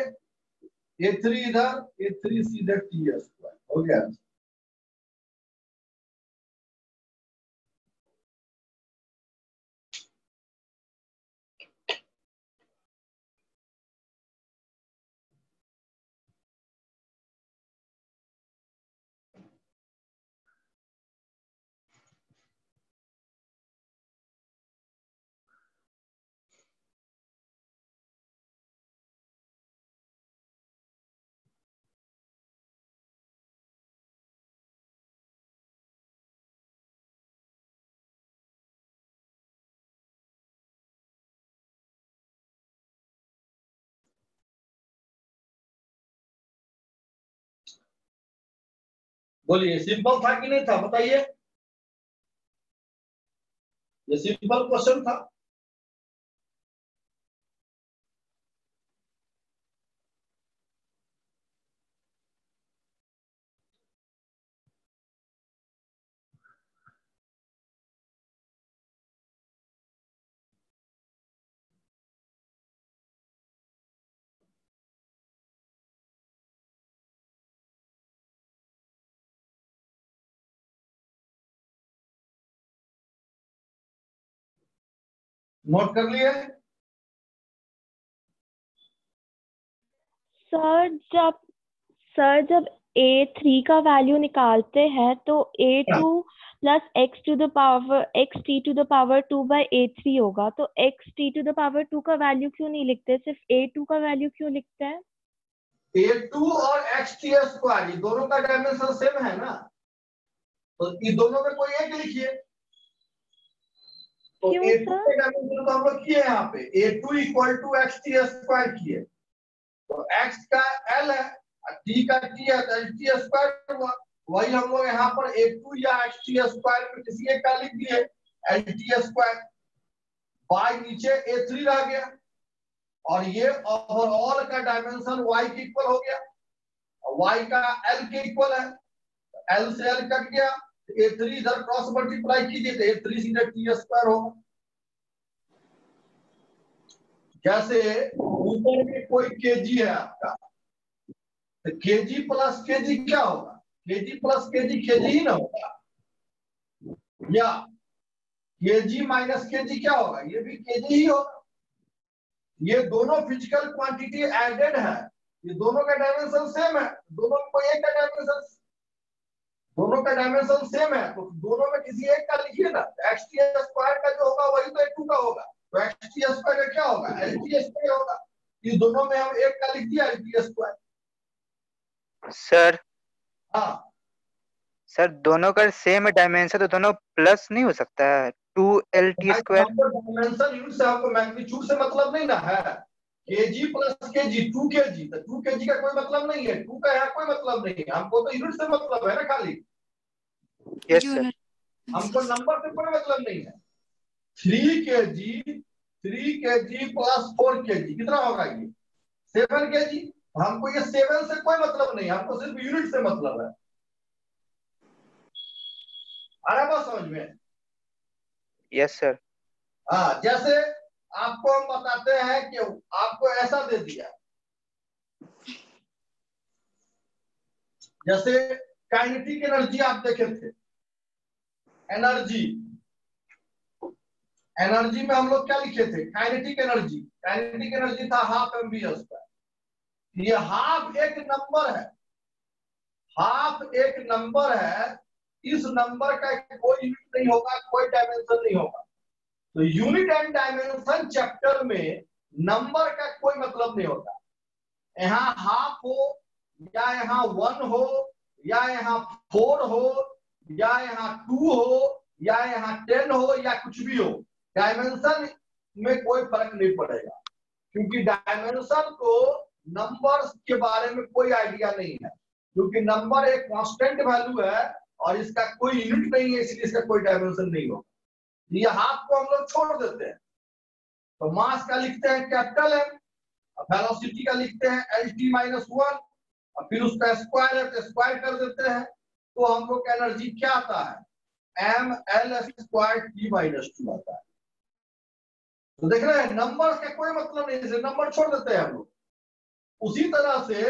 A3 इधर, A3 सीधे टी स्क्वायर हो गया। बोलिए सिंपल था कि नहीं था, बताइए। ये सिंपल क्वेश्चन था। नोट कर लिए। सर जब A3 का वैल्यू निकालते हैं तो A2 प्लस x to the power xt to the power 2 by A3 होगा, तो xt टू द पावर 2 का वैल्यू क्यों नहीं लिखते, सिर्फ A2 का वैल्यू क्यों लिखते हैं? A2 और एक्सटी स्क्वायर ये दोनों का डायमेंशन सेम है ना, तो ये दोनों में कोई एक लिखिए। तो क्यों A2 सर? के डायमेंशन तो हम लोग किए यहाँ पे, A2 equal to XT square किए, तो x का l है, t का t है, तो टी स्क्वायर हुआ। वही हम लोग यहाँ पर A2 या एक्सटी स्क्वायर में किसी एक का लिख दिए एल टी स्क्वायर, बाई नीचे A3 रह गया, और ये ओवरऑल का डायमेंशन y के इक्वल हो गया। y का l के इक्वल है, l से l कट गया, A3 इधर क्रॉस मल्टीप्लाई कीजिए तो A3 सीधे टी स्क्वायर होगा। जैसे ऊपर में कोई केजी है आपका, तो केजी प्लस केजी क्या होगा, केजी प्लस केजी ही ना होगा, या केजी माइनस केजी क्या होगा, ये भी केजी ही होगा। ये दोनों फिजिकल क्वांटिटी एडेड है, ये दोनों का डायमेंशन सेम है, दोनों का कोई एक का डायमेंशन, दोनों किसी एक का लिखिए ना, एक्स टी स्क्वायर का जो होगा वही तो A2 का होगा, तो एक्स टी स्क्वायर का क्या होगा, LT स्क्वायर होगा। इस दोनों में हम एक का लिख दिया LT स्क्वायर। सर हाँ सर दोनों का सेम डायमेंशन तो दोनों प्लस नहीं हो सकता है, 2LT स्क्वायर। हमको डायमेंशन यूनिट से, हमको मैग्नीट्यूड से मतलब नहीं ना है। केजी प्लस केजी 2 kg, तो 2 kg का कोई मतलब नहीं है, 2 का यहाँ कोई मतलब नहीं है, हमको तो यूनिट से मतलब है ना खाली। Yes sir. हमको नंबर से कोई मतलब नहीं है। 3 kg प्लस 4 kg कितना होगा ये, 7 kg। हमको ये 7 से कोई मतलब नहीं है, हमको सिर्फ यूनिट से मतलब है। आ रहा बात समझ में? Yes sir. हाँ, जैसे आपको हम बताते हैं कि आपको ऐसा दे दिया, जैसे काइनेटिक एनर्जी आप देखे थे, एनर्जी एनर्जी में हम लोग क्या लिखे थे, काइनेटिक एनर्जी। काइनेटिक एनर्जी था हाफ mv²। ये हाफ एक नंबर है, हाफ एक नंबर है। इस नंबर का कोई यूनिट नहीं होगा, कोई डायमेंशन नहीं होगा। तो यूनिट एंड डायमेंशन चैप्टर में नंबर का कोई मतलब नहीं होता। यहाँ हाफ हो या यहाँ 1 हो या यहाँ 4 हो या यहाँ 2 हो या यहाँ 10 हो या कुछ भी हो, डायमेंशन में कोई फर्क नहीं पड़ेगा, क्योंकि डायमेंशन को नंबर्स के बारे में कोई आइडिया नहीं है, क्योंकि नंबर एक कांस्टेंट वैल्यू है और इसका कोई यूनिट नहीं है, इसलिए इसका कोई डायमेंशन नहीं होगा। ये हाफ को हम लोग छोड़ देते हैं, तो मास का लिखते हैं कैपिटल M, वेलोसिटी का लिखते हैं LT-1, और फिर उसका स्क्वायर है तो स्क्वायर कर देते हैं, तो हम लोग का एनर्जी क्या आता है, mL² T-2 आता है। तो देख रहे हैं नंबर का कोई मतलब नहीं है, नंबर छोड़ देते हैं हम लोग। उसी तरह से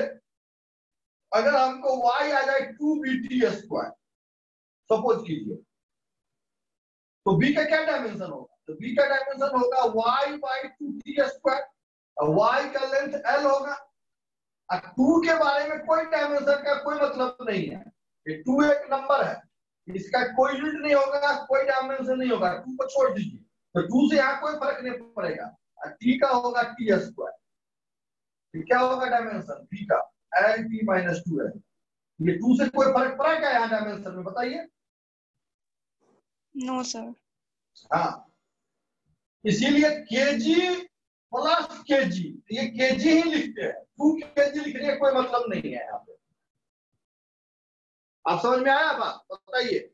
अगर हमको y आ जाए 2BT², सपोज कीजिए, तो b का क्या डायमेंशन होगा, तो b का डायमेंशन होगा y/2t², और y का लेंथ l होगा। 2 के बारे में कोई डायमेंशन का कोई मतलब नहीं है, ये 2 एक नंबर है, इसका कोई यूनिट नहीं होगा, कोई डायमेंशन नहीं होगा, 2 को छोड़ दीजिए, तो 2 से यहाँ कोई फर्क नहीं पड़ेगा। t का होगा t², क्या होगा डायमेंशन b का, LT-2 है। ये 2 से कोई फर्क पड़ा क्या यहाँ डायमेंशन में, बताइए? No sir. हाँ, इसीलिए केजी प्लस केजी, ये केजी ही लिखते हैं, 2 kg लिखने का कोई मतलब नहीं है यहाँ पे। आप समझ में आया बात, बताइए?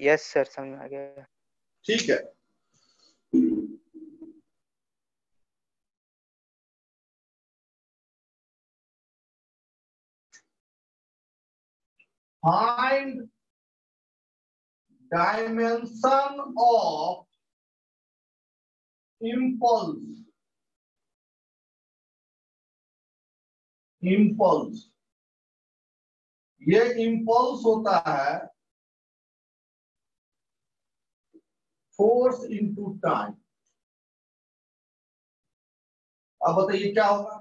यस सर, समझ आ गया। ठीक है। Find dimension of impulse, impulse, ये impulse होता है फोर्स इनटू टाइम। अब बताइए क्या होगा,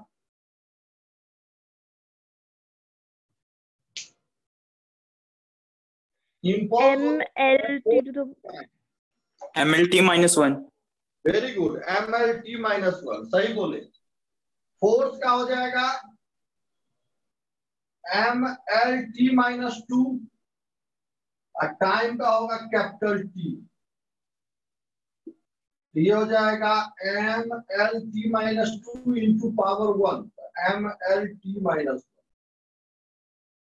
mLT/1। MLT-1। Very good, mLT-1, सही बोले। फोर्स का हो जाएगा mLT-2, और टाइम का होगा कैपिटल T। ये हो जाएगा mLT-2 इंटू पावर 1, mLT-1,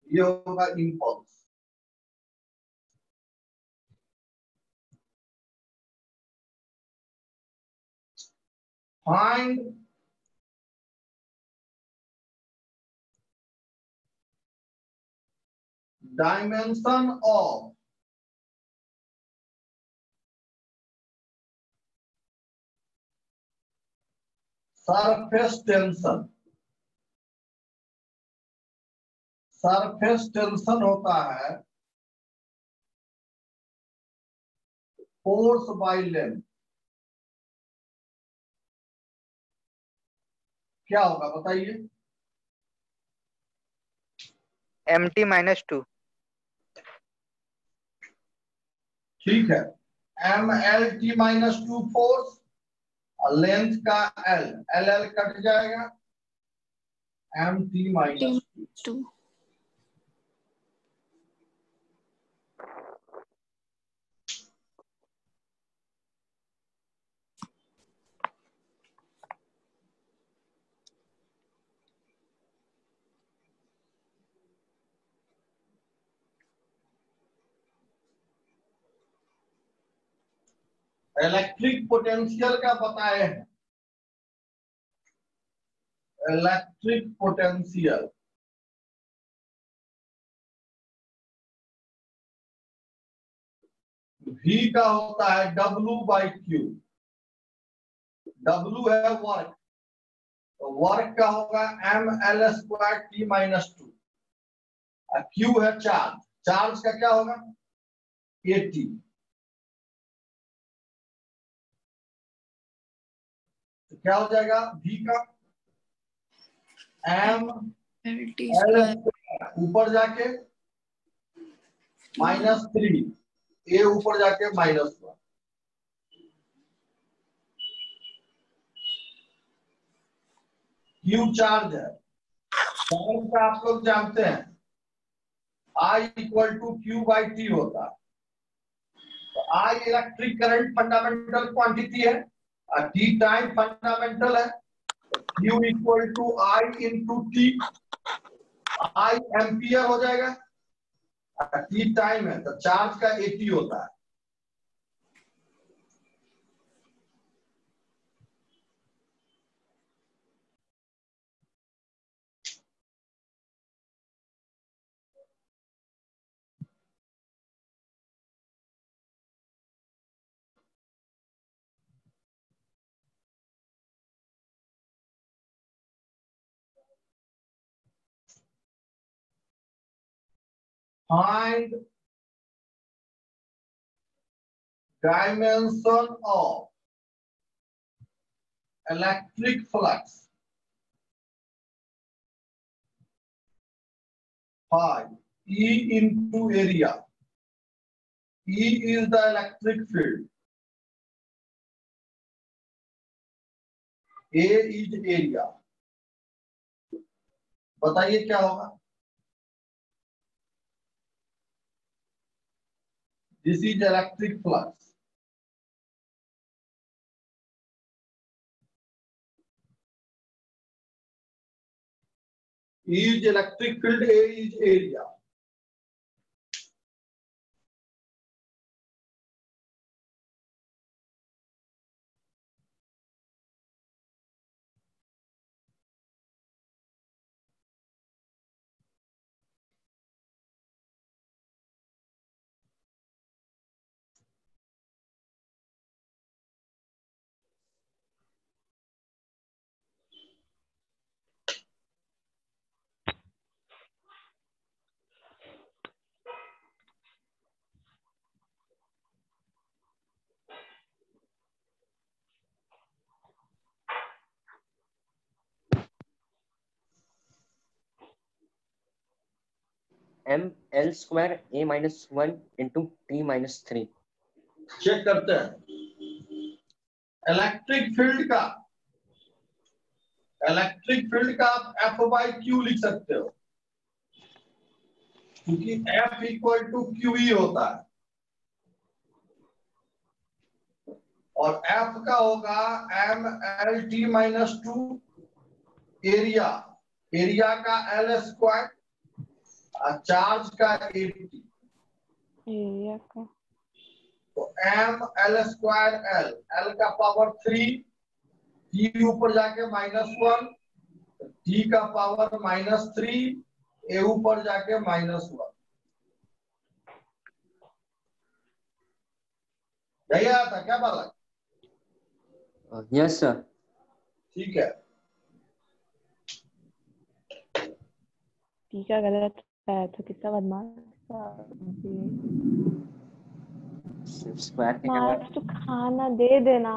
ये होगा impulse. Find dimension of surface tension. Surface tension होता है फोर्स बाय लेंथ। क्या होगा बताइए? MT-2। ठीक है, m l t minus two force और लेंथ का एल, एल एल कट जाएगा, m t minus two. 2 electric potential का बताए हैं, इलेक्ट्रिक पोटेंशियल V का होता है W/Q, W है वर्क, तो वर्क का होगा ml² T minus two, Q है चार्ज, चार्ज का क्या होगा AT, तो क्या हो जाएगा V का LT ml स्क्वायर ऊपर जाके -3, A ऊपर जाके -1, Q चार्ज है, चार्ज का आप लोग जानते हैं I इक्वल टू Q/T होता है, तो I electric current fundamental quantity है और T टाइम फंडामेंटल है, Q equal to I into T, I ampere हो जाएगा, T टाइम है तो चार्ज का AT होता है। Find dimension of electric flux. 5 E into area. E is the electric field. A is area. बताइए क्या होगा? This is electric flux. E is electric field, A is area. ml square A minus 1 into T minus 3. Check करते हैं electric field का आप F/Q लिख सकते हो, क्योंकि F इक्वल टू QE होता है और F का होगा mlt माइनस टू, एरिया का L² चार्ज का AT, एरिया का तो ml² L का पावर 3, T ऊपर जाके -1, T का पावर -3, A ऊपर जाके -1, यही आया था क्या बालक? Yes, sir. ठीक है, टी का गलत आया था, कितना बदमाश था Square के क्या मार्क्स तो खाना दे देना।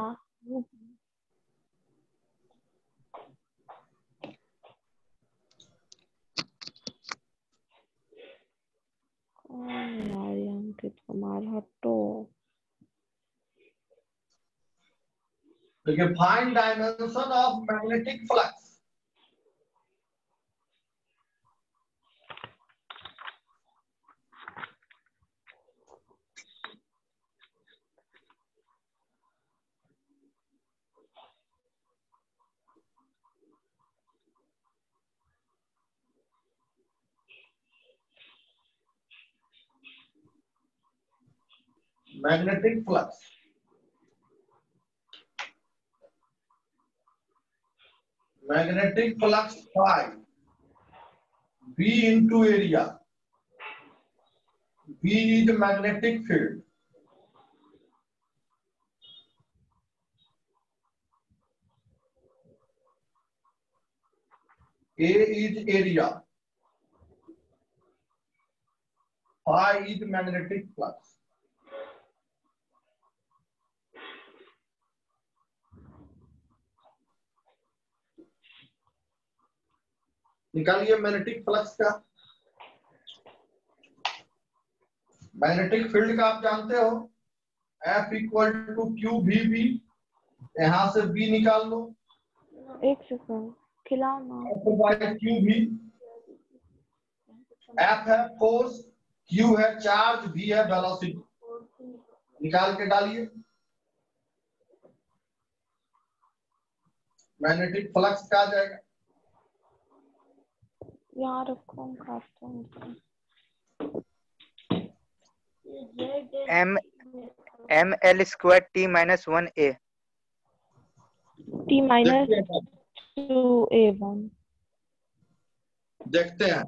यार अंकित कुमार हटो। देखिए find dimension of magnetic flux. Magnetic flux, magnetic flux phi B into area, B is magnetic field, A is area, phi is magnetic flux। निकालिए मैग्नेटिक फ्लक्स का। मैग्नेटिक फील्ड का आप जानते हो F equal to q v b, यहां से B निकाल लो। एक सेकंड खिलाओ ना। F by q v, F है फोर्स, Q है चार्ज, V है वेलोसिटी, निकाल के डालिए। मैग्नेटिक फ्लक्स का आ जाएगा, यहाँ रखो हम काटते हैं। M l square t minus 1a। T minus 2A1। देखते हैं।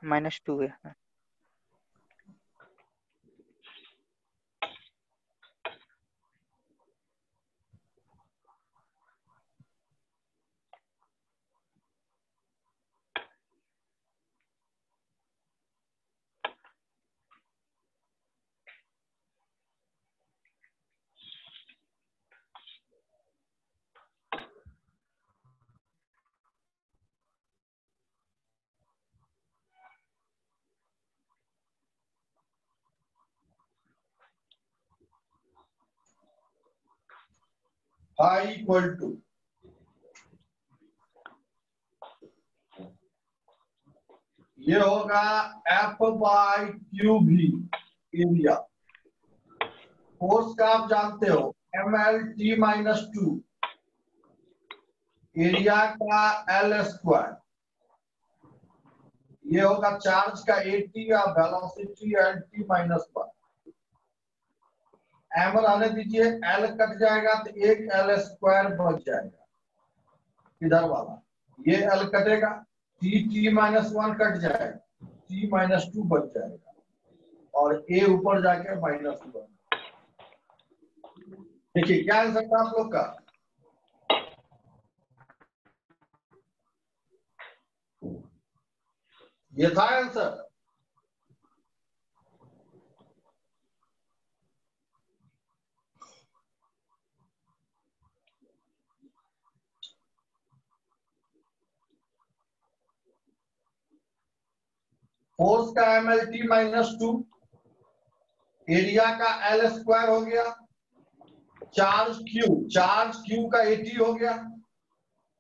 -2a। फाई इक्वल टू ये होगा F बाय क्यू भी एरिया। फोर्स का आप जानते हो ML T-2, एरिया का L स्क्वायर, ये होगा चार्ज का AT या वेलोसिटी LT-1। M रहने दीजिए, L कट जाएगा तो एक L स्क्वायर बच जाएगा, इधर वाला ये L कटेगा, T-1 कट जाएगा, T-2 बच जाएगा और A ऊपर जाके -1। देखिए क्या आंसर था आप लोग का? ये था आंसर। फोर्स का ML T-2, एरिया का L स्क्वायर हो गया, चार्ज Q का AT हो गया,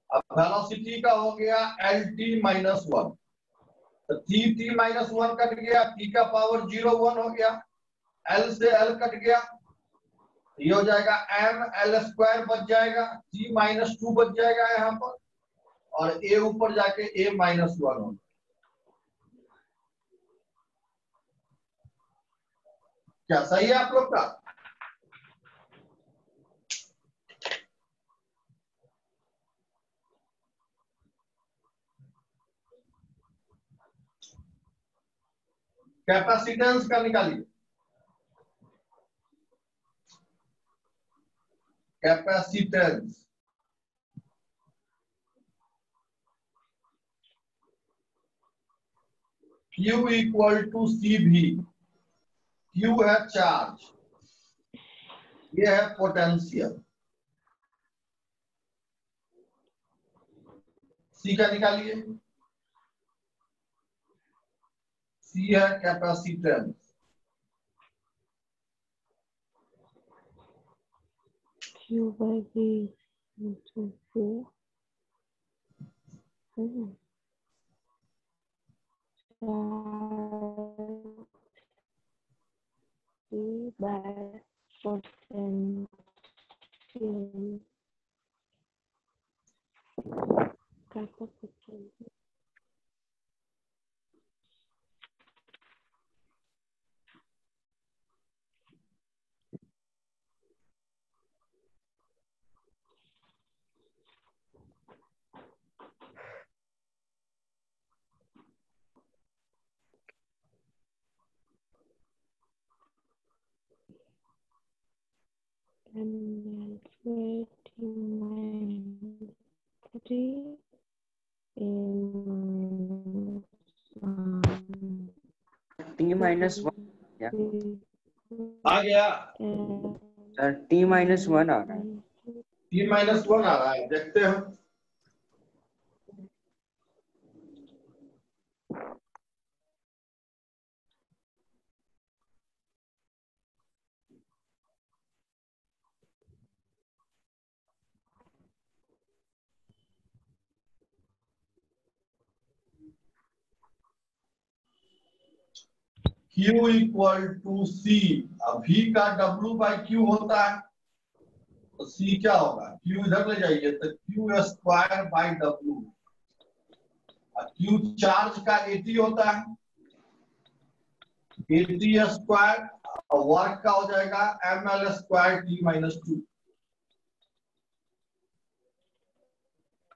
अब वेलोसिटी का हो गया LT-1। तो T-1 कट गया, T का पावर 0 1 हो गया, L से L कट गया, ये हो जाएगा M L स्क्वायर बच जाएगा, T-2 बच जाएगा यहाँ पर और A ऊपर जाके A-1 होगा। क्या सही है आप लोग का? कैपेसिटेंस का निकालिए। Capacitance Q equal to CV। Q है चार्ज, ये है पोटेंशियल। C का निकालिए। C है capacitance, Q by V into Q. By potential. ML square T minus 3 in T minus 1 क्या आ गया सर? T minus 1 आ रहा है। T-1 आ रहा है, देखते हैं। Q equal to C। अब V का W बाई Q होता है, तो C क्या होगा? Q इधर ले जाइए तो Q square by W। Q charge का AT होता है, AT स्क्वायर, और वर्क का हो जाएगा ML स्क्वायर T माइनस 2।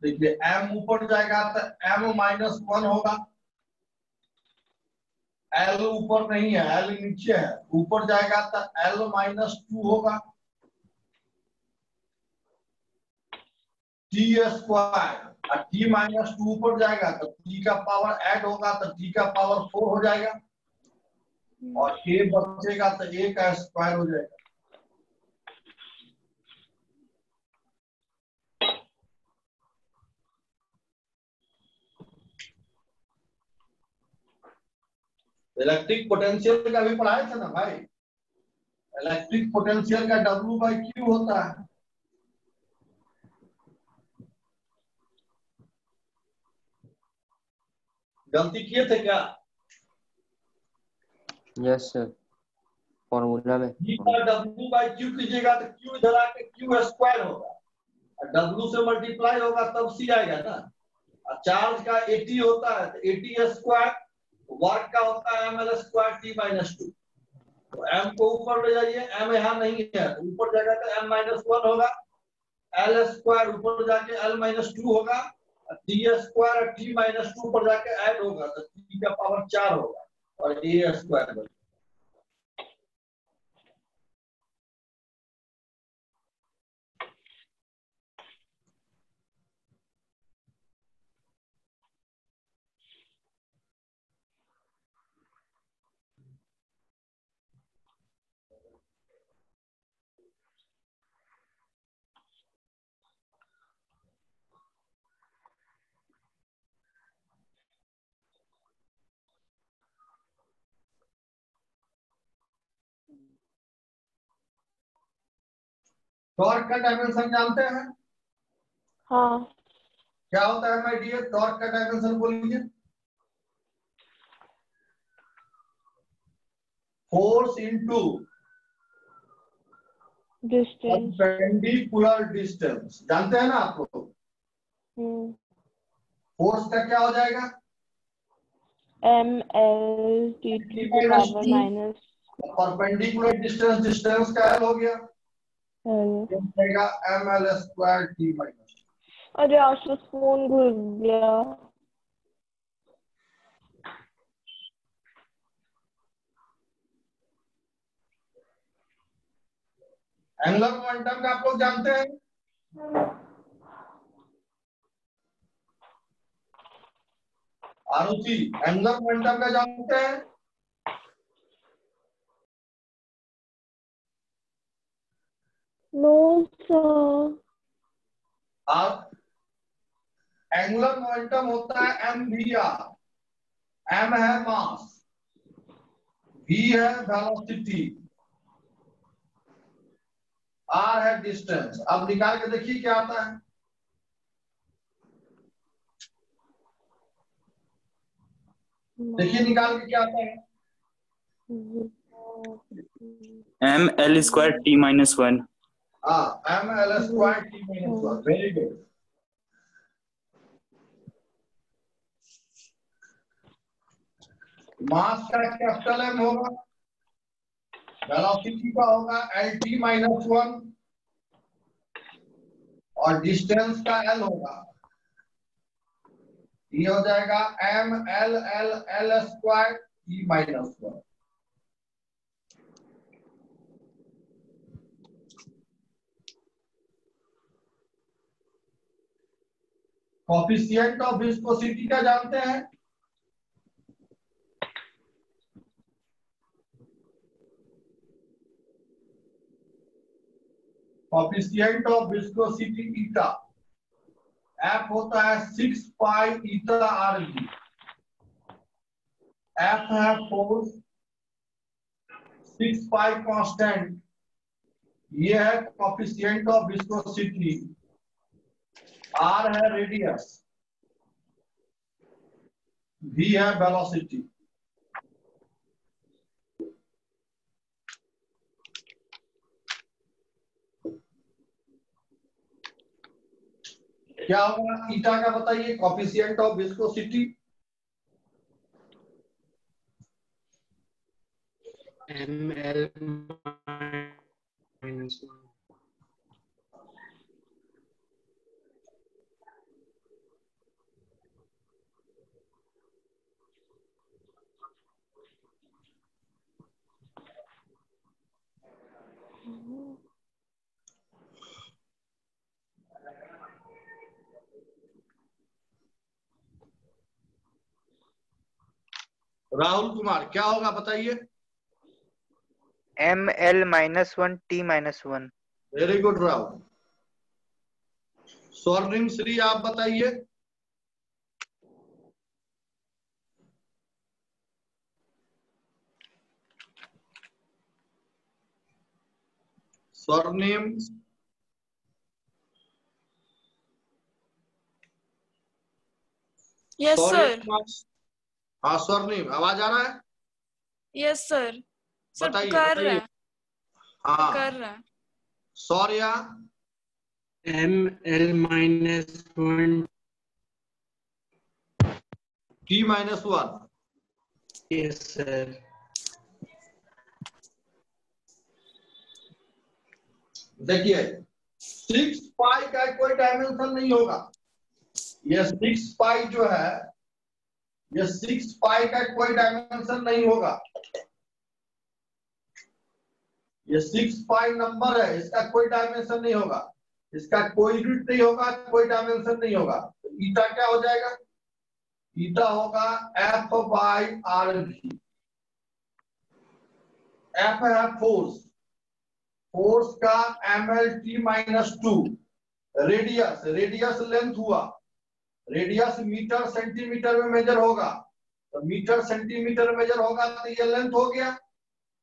देखिए M ऊपर जाएगा तो M माइनस 1 होगा, L ऊपर नहीं है, L नीचे है, ऊपर जाएगा तो L माइनस 2 होगा, T स्क्वायर और T माइनस 2 ऊपर जाएगा तो T का पावर ऐड होगा तो T का पावर 4 हो जाएगा, और A बचेगा तो A का स्क्वायर हो जाएगा। इलेक्ट्रिक पोटेंशियल का भी पढ़ाए थे ना भाई। इलेक्ट्रिक पोटेंशियल का W बाई Q होता है। गलती किए थे क्या? यस सर, फॉर्मूला में V का W बाई Q कीजिएगा तो Q इधर आके Q स्क्वायर होगा, और W से मल्टीप्लाई होगा तब C आएगा ना। और चार्ज का AT होता है तो AT स्क्वायर, वर्क का होता है ML स्क्वायर T माइनस 2। तो M को ऊपर ले जाइए, M यहाँ नहीं है, तो ऊपर जाएगा तो M माइनस 1 होगा, L स्क्वायर ऊपर जाके L माइनस 2 होगा, T स्क्वायर और T माइनस 2 ऊपर जाके ऐड होगा तो T का पावर 4 होगा, और A स्क्वायर बनेगा। टॉर्क का डायमेंशन जानते हैं? हाँ। क्या होता है माय डियर? टॉर्क का डायमेंशन बोलिए। Force into distance. Perpendicular distance, जानते हैं ना आप लोग? फोर्स का क्या हो जाएगा? ML T to the power minus perpendicular distance, distance का L हो गया, L। ML square T minus. अरे आशुष फोन घुस गया। एंगुलर मोमेंटम का आप लोग जानते हैं? आरुचि, एंगुलर मोमेंटम का जानते हैं? No sir. आप एंगुलर मोमेंटम होता है mvr। m है मास, v है वेलोसिटी, r है डिस्टेंस। अब निकाल के देखिए क्या आता है। देखिए निकाल के क्या आता है। ml² t-1। ml² t-1। Very good. मास का कैपिटल M होगा, वेलोसिटी का होगा LT-1 और डिस्टेंस का L होगा। ये हो जाएगा ml² t-1। Coefficient of viscosity का जानते हैं? Coefficient of viscosity eta F होता है 6 पाई ईटा RV। F है फोर्स, 6 पाई कांस्टेंट, ये है कोफिशिएंट ऑफ विस्कोसिटी। R है रेडियस, V है वेलोसिटी। क्या होगा ईटा का बताइए, coefficient of viscosity? ml minus 1। Rahul Kumar क्या होगा बताइए। ml-1 t-1। Very good Rahul. स्वर्णिम श्री आप बताइए। स्वर्णिम यस सर। हाँ स्वर्णिम आवाज आ रहा है? Yes sir. सर बताइए कर रहा बताइए। है, हाँ कर रहा है। Shaurya ml-1 t-1। yes sir। देखिए 6 पाई का कोई डायमेंशन नहीं होगा। ये 6 पाई जो है, ये 6 पाई का कोई डायमेंशन नहीं होगा। ये 6 पाई नंबर है, इसका कोई डायमेंशन नहीं होगा, इसका कोई रूट नहीं होगा, कोई डायमेंशन नहीं होगा। तो ईटा क्या हो जाएगा? ईटा होगा F/RV। F है फोर्स, फोर्स का ml-2। रेडियस, रेडियस लेंथ हुआ, रेडियस मीटर सेंटीमीटर में मेजर होगा, तो मीटर सेंटीमीटर में मेजर होगा तो ये लेंथ हो गया।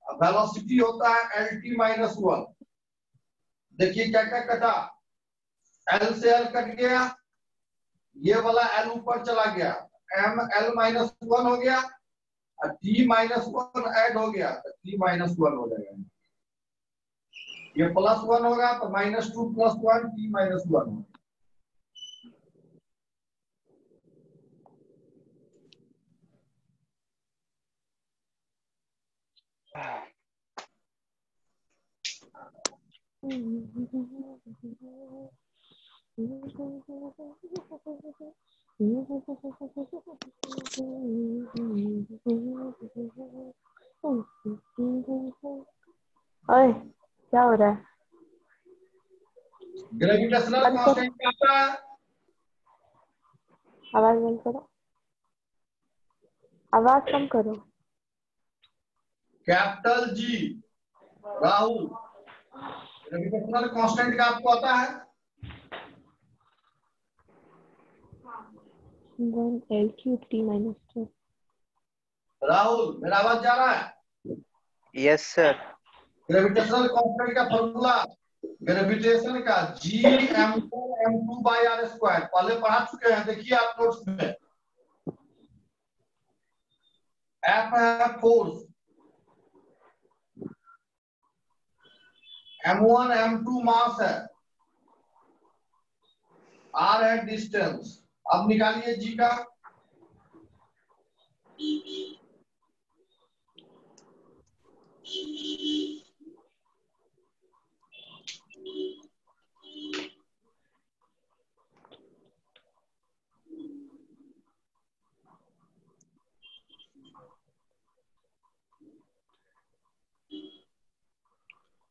वेलोसिटी होता है LT-1। देखिए क्या क्या कटा, L से L कट गया, ये वाला L ऊपर चला गया, ml-1 हो गया, और t-1 ऐड हो गया तो t-1 हो जाएगा। ये +1 होगा तो -2 + 1 t-1 होगा। ओए क्या हो रहा है? ग्रेविटेशनल बंद करो, कांस्टेंट क्या होता है? आवाज बंद करो, आवाज कम करो। Capital G। Rahul gravitational constant का आपको आता है? 1L³ t-2। राहुल मेरा आवाज जा रहा है? Yes sir. ग्रेविटेशनल कांस्टेंट का फॉर्मूला ग्रेविटेशन का Gm4m2/r², पहले पढ़ा चुके हैं, देखिए आप नोट्स में। F है फोर्स, m1 m2 मास है, r है डिस्टेंस। अब निकालिए G का।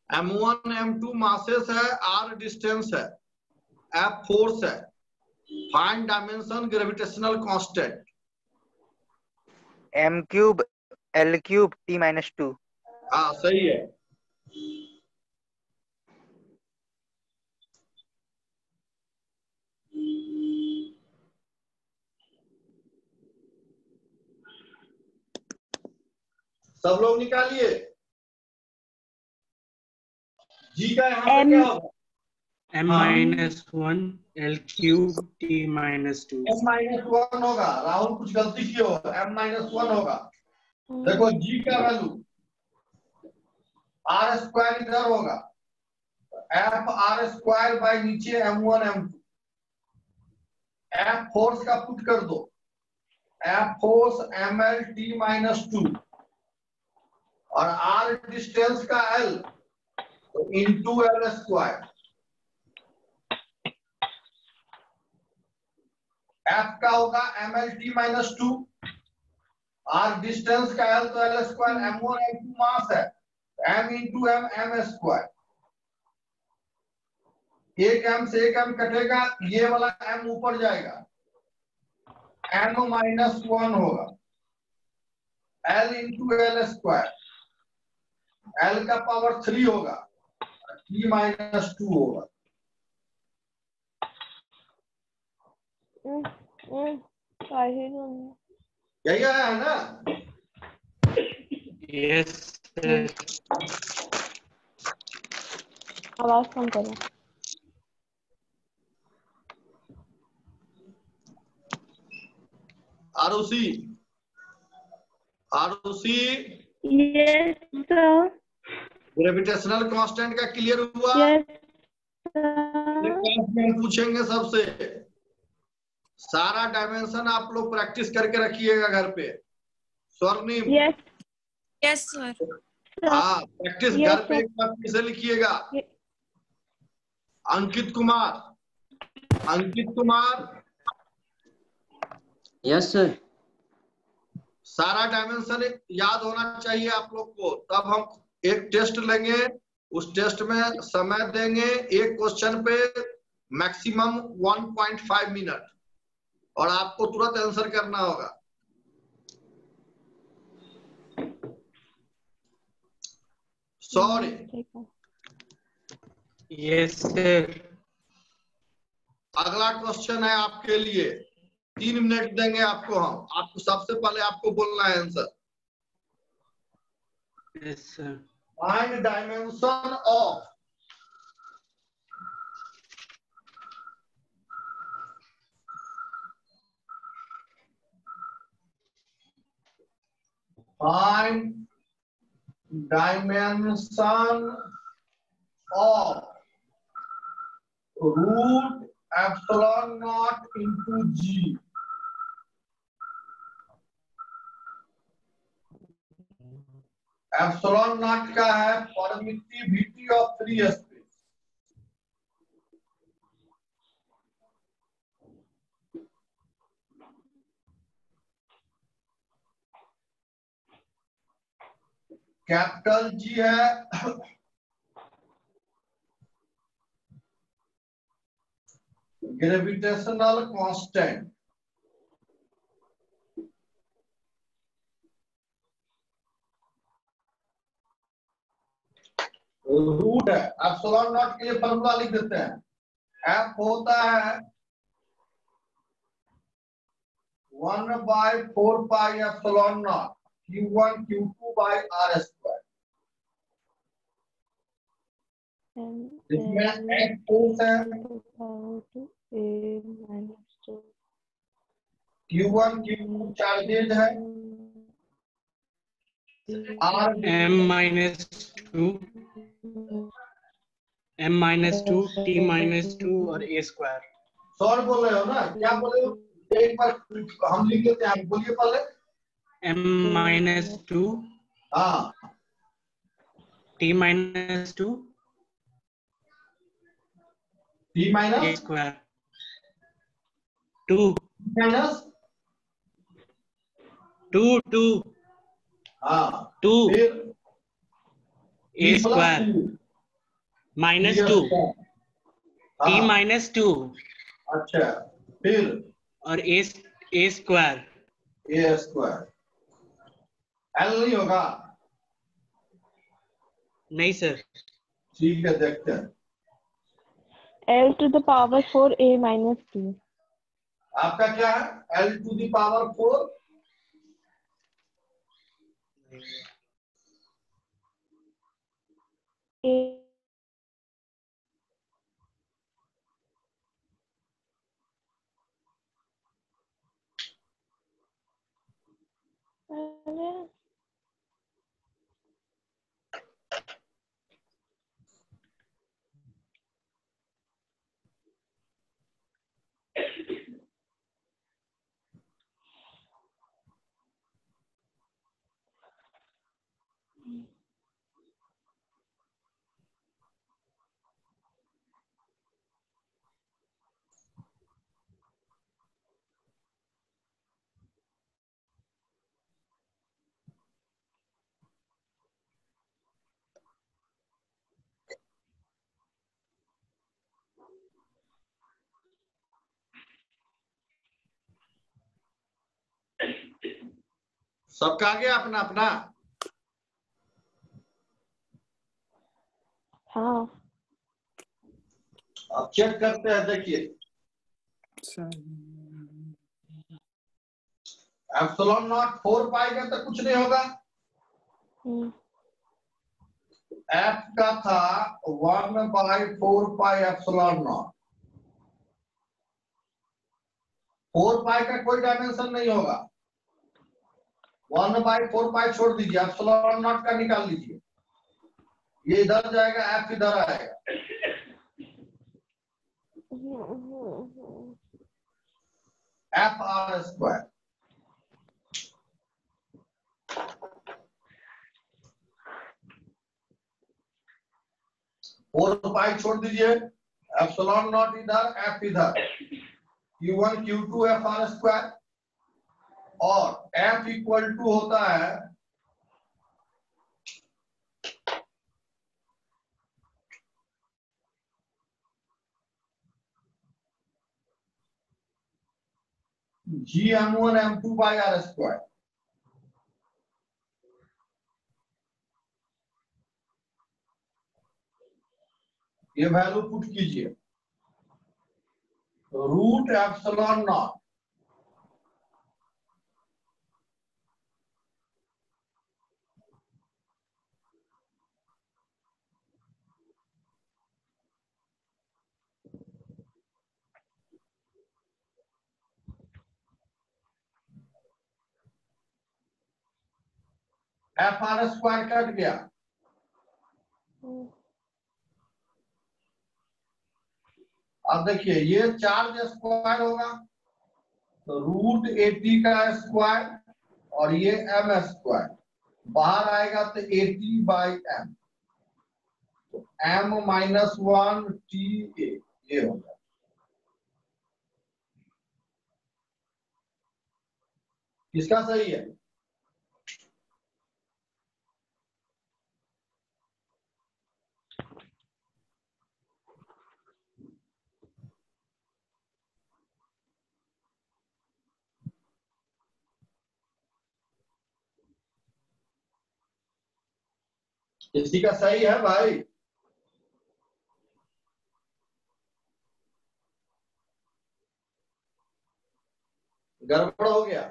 m1 m2 मासेस है, r डिस्टेंस है, F फोर्स है, find dimension gravitational constant. m³ l³ t-2। हाँ सही है। सब लोग निकालिए। G का यहाँ पे क्या होगा? m-1 l³ t-2। m-1 होगा। राहुल कुछ गलती किए हो, m-1 होगा। देखो G का वैल्यू r² इधर होगा, F r² बाय नीचे m1 m2। F फोर्स का पुट कर दो, F फोर्स ml t-2 और r डिस्टेंस का l इंटू l²। F का होगा ml t-2, r डिस्टेंस का l तो l², m1 m2 मास है, m इंटू m m²। एक m से एक m कटेगा, ये वाला m ऊपर जाएगा, m-1 होगा, l इंटू l², l का पावर 3 होगा, t-2 होगा। यही आया है ना? Yes sir. आवाज कम करो। Arushi, yes sir. Gravitational constant का क्लियर हुआ? यस पूछेंगे सबसे। सारा डायमेंशन आप लोग प्रैक्टिस करके रखिएगा घर पे। स्वर्णिम, यस सर। हाँ प्रैक्टिस घर पे एक बार फिर से लिखिएगा। Ankit Kumar, yes sir. सारा डायमेंशन याद होना चाहिए आप लोग को। तब हम एक टेस्ट लेंगे, उस टेस्ट में समय देंगे एक क्वेश्चन पे मैक्सिमम 1.5 मिनट और आपको तुरंत आंसर करना होगा। सॉरी। Yes sir. अगला क्वेश्चन है आपके लिए, 3 मिनट देंगे आपको हम। आपको सबसे पहले आपको बोलना है answer. Yes sir. Find dimension of root epsilon naught into G। Epsilon not का है permittivity of free space. Capital G है ग्रेविटेशनल कांस्टेंट। रूट है, एप्सिलॉन नॉट के लिए फॉर्मूला लिख देते हैं। एफ होता है 1/4 pi epsilon not Q1 Q2 by R²। इसमें x फोर्स है, q1 q2 चार्जेज है, r m-2 t-2 और a स्क्वायर। सॉल्व बोल रहे हो ना, क्या बोले हो? एक बार हम लिख लेते हैं, बोलिए पहले। m-2 हाँ, t-2 t a minus square 2 minus 2 हाँ 2 फिर a t plus square 2 -2 t-2 अच्छा फिर और a square a square. l नहीं होगा? नहीं सर। ठीक है, देखते हैं। L to the power 4a minus 2. आपका क्या है? l to the power 4 A सबका आ गया अपना अपना? हाँ अब चेक करते हैं, देखिए एप्सिलॉन नॉट 4 पाई का तो कुछ नहीं होगा। एफ का था 1/4 पाई एप्सिलॉन नॉट। 4 पाई का कोई डायमेंशन नहीं होगा। 1/4 पाई छोड़ दीजिए, एप्सिलॉन नॉट का निकाल लीजिए। ये इधर जाएगा, एफ इधर आएगा। F r square. Four pi छोड़ दीजिए, एप्सिलॉन नॉट इधर, एफ इधर। Q1 Q2 f r square और एफ इक्वल टू होता है GM1 M2 by r square. ये वैल्यू पुट कीजिए, root epsilon nought f r square cut गया। अब देखिए ये चार्ज स्क्वायर होगा तो रूट 80 का स्क्वायर और ये m स्क्वायर बाहर आएगा तो 80 बाई m, तो m-1 t a ये होगा। किसका सही है? किसी का सही है भाई? गड़बड़ हो गया?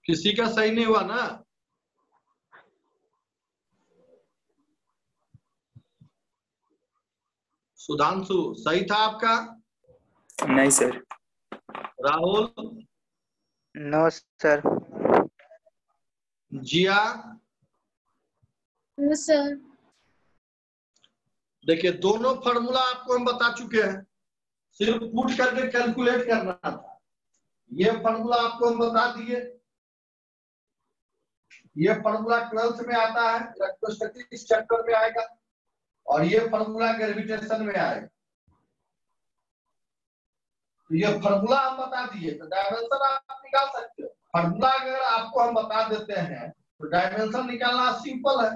किसी का सही नहीं हुआ ना? सुधांशु सही था आपका? नहीं sir. Rahul? No sir. Jiya? No sir. देखिए दोनों फॉर्मूला आपको हम बता चुके हैं, सिर्फ पुट करके कैलकुलेट करना था। ये फॉर्मूला आपको हम बता दिए। ये फॉर्मूला 12th में आता है, इलेक्ट्रोस्टैटिक्स चैप्टर में आएगा, और ये फॉर्मूला ग्रेविटेशन में आएगा। तो ये फॉर्मूला हम बता दिए, तो डायमेंशन आप निकाल सकते हो। फॉर्मूला अगर आपको हम बता देते हैं तो डायमेंशन निकालना सिंपल है।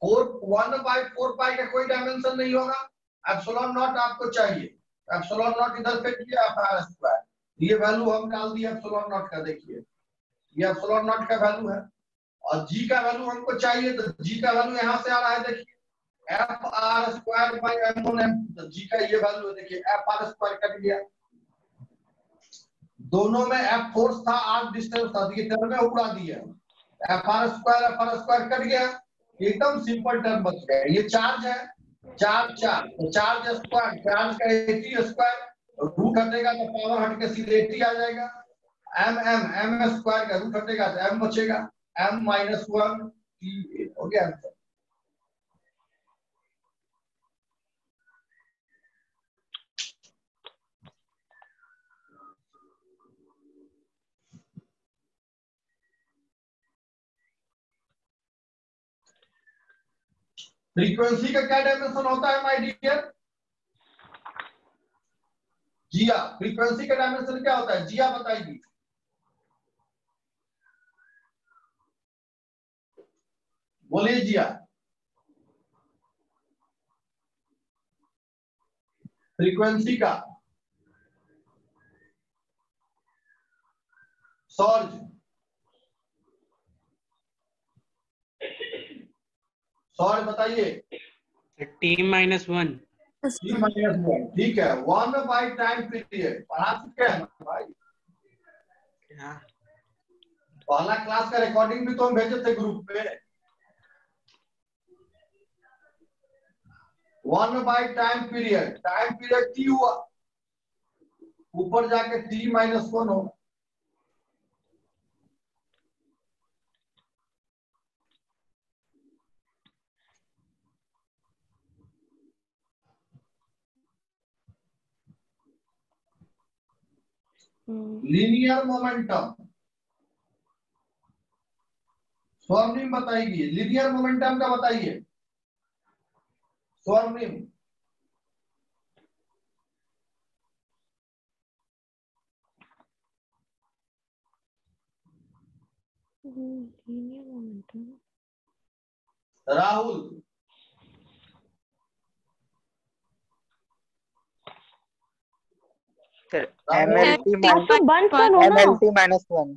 1/4 पाई का कोई डायमेंशन नहीं होगा। एप्सिलॉन नॉट आपको चाहिए, एप्सिलॉन नॉट इधर फेंक दिया, r स्क्वायर। ये वैल्यू हम डाल दिए एप्सिलॉन नॉट का। देखिए ये एप्सिलॉन नॉट का वैल्यू है, और g का वैल्यू हमको चाहिए, तो g का वैल्यू यहाँ से आ रहा है। देखिए fr स्क्वायर बाय m1m, तो g का ये वैल्यू है। देखिए fr स्क्वायर कट गया, दोनों में f फोर्स था, r डिस्टेंस था, ये टर्म में उड़ा दिया। fr स्क्वायर कट गया, एकदम सिंपल टर्म बच गया। ये चार्ज है, चार्ज तो चार्ज स्क्वायर, चार्ज का 80 स्क्वायर, रूट हटेगा तो पावर हट के सीधे 80 आ जाएगा। m स्क्वायर का रूट हटेगा तो m बचेगा, m -1 t हो गया आंसर। फ्रीक्वेंसी का क्या डायमेंशन होता है माय डियर? जिया, फ्रीक्वेंसी का डायमेंशन क्या होता है? जिया बताइए। बोलिए जिया। फ्रीक्वेंसी का सॉर्ज, सॉर्ज बताइए। t-1। t-1, ठीक है। 1 टाइम पीरियड पढ़ा चुके हैं ना भाई? हाँ। पहला क्लास का रिकॉर्डिंग भी तो हम भेजे थे ग्रुप पे। 1 टाइम पीरियड t हुआ, ऊपर जाके t-1 हो। लीनियर मोमेंटम, स्वर्णिम बताइए। लीनियर मोमेंटम का बताइए Swarnim. Linear momentum, Rahul? Sir Rahul? आप तो बंद करो ना। MLT-1।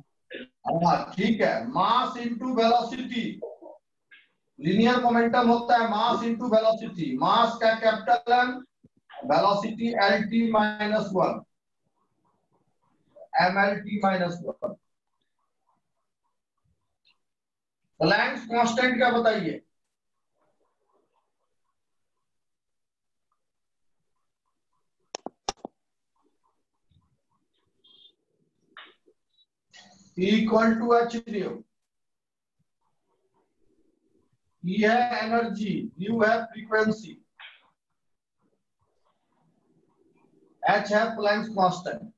हाँ ठीक है। Mass into velocity, linear momentum होता है मास इंटू वेलोसिटी। मास का capital m, velocity LT-1, MLT-1। Planck's constant क्या बताइए? Equal to h/nu। E है एनर्जी, U है फ्रीक्वेंसी, H है प्लैंक्स कांस्टेंट।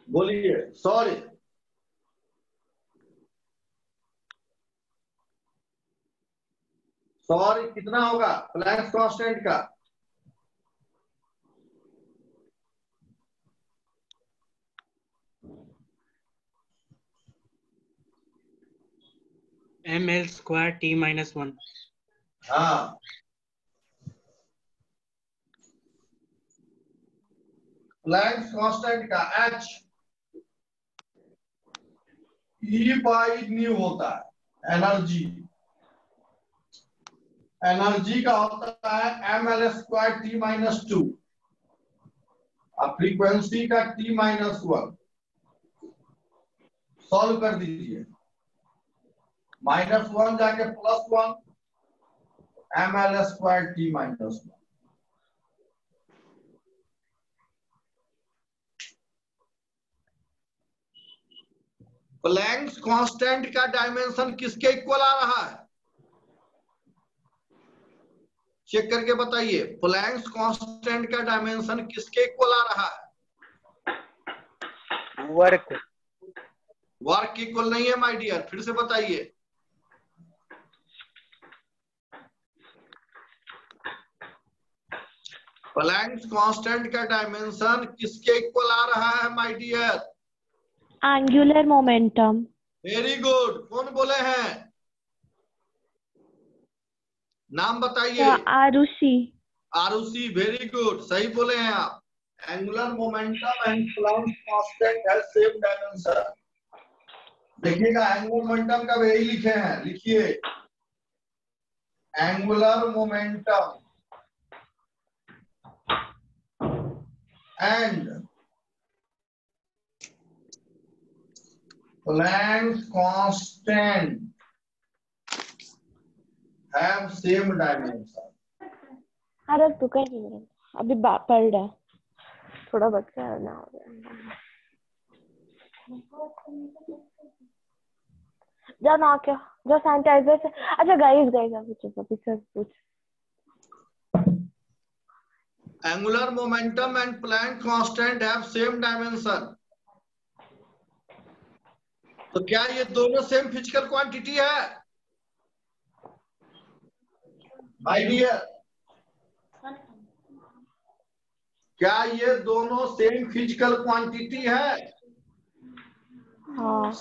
बोलिए सॉरी। सॉरी कितना होगा प्लैंक्स कांस्टेंट का? ml square t minus 1. हाँ, प्लैंक्स कांस्टेंट का h E बाई न्यू होता है। एनर्जी का होता है ml स्क्वायर t माइनस 2 और फ्रीक्वेंसी का t माइनस 1। सॉल्व कर दीजिए, -1 जाके +1 ml square t minus 1। Planks constant का डायमेंशन किसके इक्वल आ रहा है? चेक करके बताइए, प्लैंक्स कांस्टेंट का डायमेंशन किसके इक्वल आ रहा है? वर्क। वर्क इक्वल नहीं है माय डियर, फिर से बताइए। प्लैंक्स कांस्टेंट का डायमेंशन किसके इक्वल आ रहा है my dear? Angular momentum. Very good. कौन बोले हैं? नाम बताइए। आरुषि। आरुषि, वेरी गुड, सही बोले हैं आप। Angular momentum and Planck's constant have same dimension. देखिएगा, एंगुलर मोमेंटम का यही लिखे हैं, लिखिए angular momentum and Planck's constant have same dimension. अरे तू कर नहीं रहा, अभी पढ़ रहा है, थोड़ा बच्चा है ना। जा ना क्या, जो सैनिटाइजर से। अच्छा गाइस अभी सर पूछ। Angular momentum and Planck constant have same dimension. तो क्या ये दोनों सेम फिजिकल क्वांटिटी है? माय डियर, क्या ये दोनों सेम फिजिकल क्वांटिटी है? हाँ।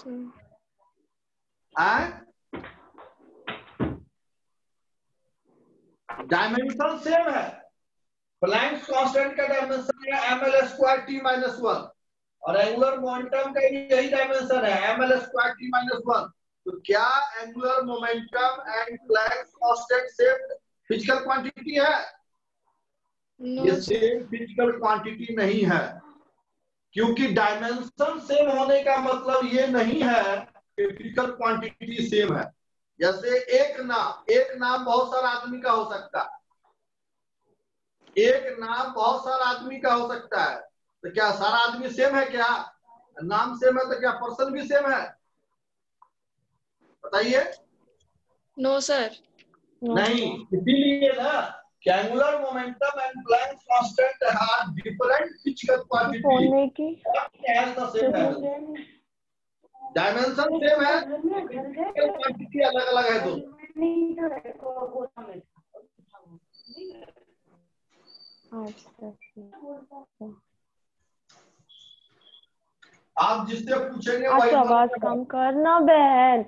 डायमेंशन सेम है। प्लैंक्स कांस्टेंट का डायमेंशन है ml स्क्वायर t माइनस 1 और एंगुलर मोमेंटम का यही डायमेंशन है ml स्क्वायर t माइनस 1। तो क्या angular momentum and Planck's constant same physical quantity है? ये सेम फिजिकल क्वांटिटी नहीं है, क्योंकि डायमेंशन सेम होने का मतलब ये नहीं है कि फिजिकल क्वांटिटी सेम है। जैसे एक नाम बहुत सारा आदमी का हो सकता है, एक नाम बहुत सारा आदमी का हो सकता है। तो क्या सारा आदमी सेम है? क्या नाम सेम है तो क्या पर्सन भी सेम है? बताइए। No sir. नहीं, इसीलिए ना angular momentum and Planck's constant have different physical quantity. Dimension same है, फिजिकल क्वांटिटी अलग अलग है दोनों। आप जिससे पूछेंगे वही आवाज कम करना बहन।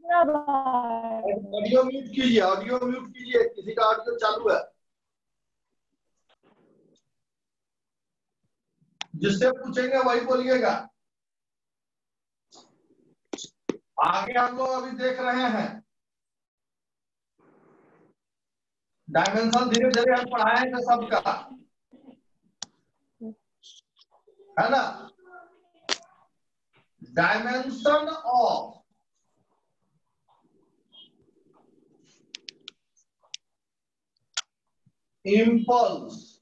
ऑडियो म्यूट कीजिए, ऑडियो म्यूट कीजिए, किसी का ऑडियो चालू है। जिससे पूछेंगे वही बोलिएगा। आगे हम लोग अभी देख रहे हैं डायमेंशन, धीरे धीरे हम पढ़ाएंगे सबका, है ना। Dimension of impulse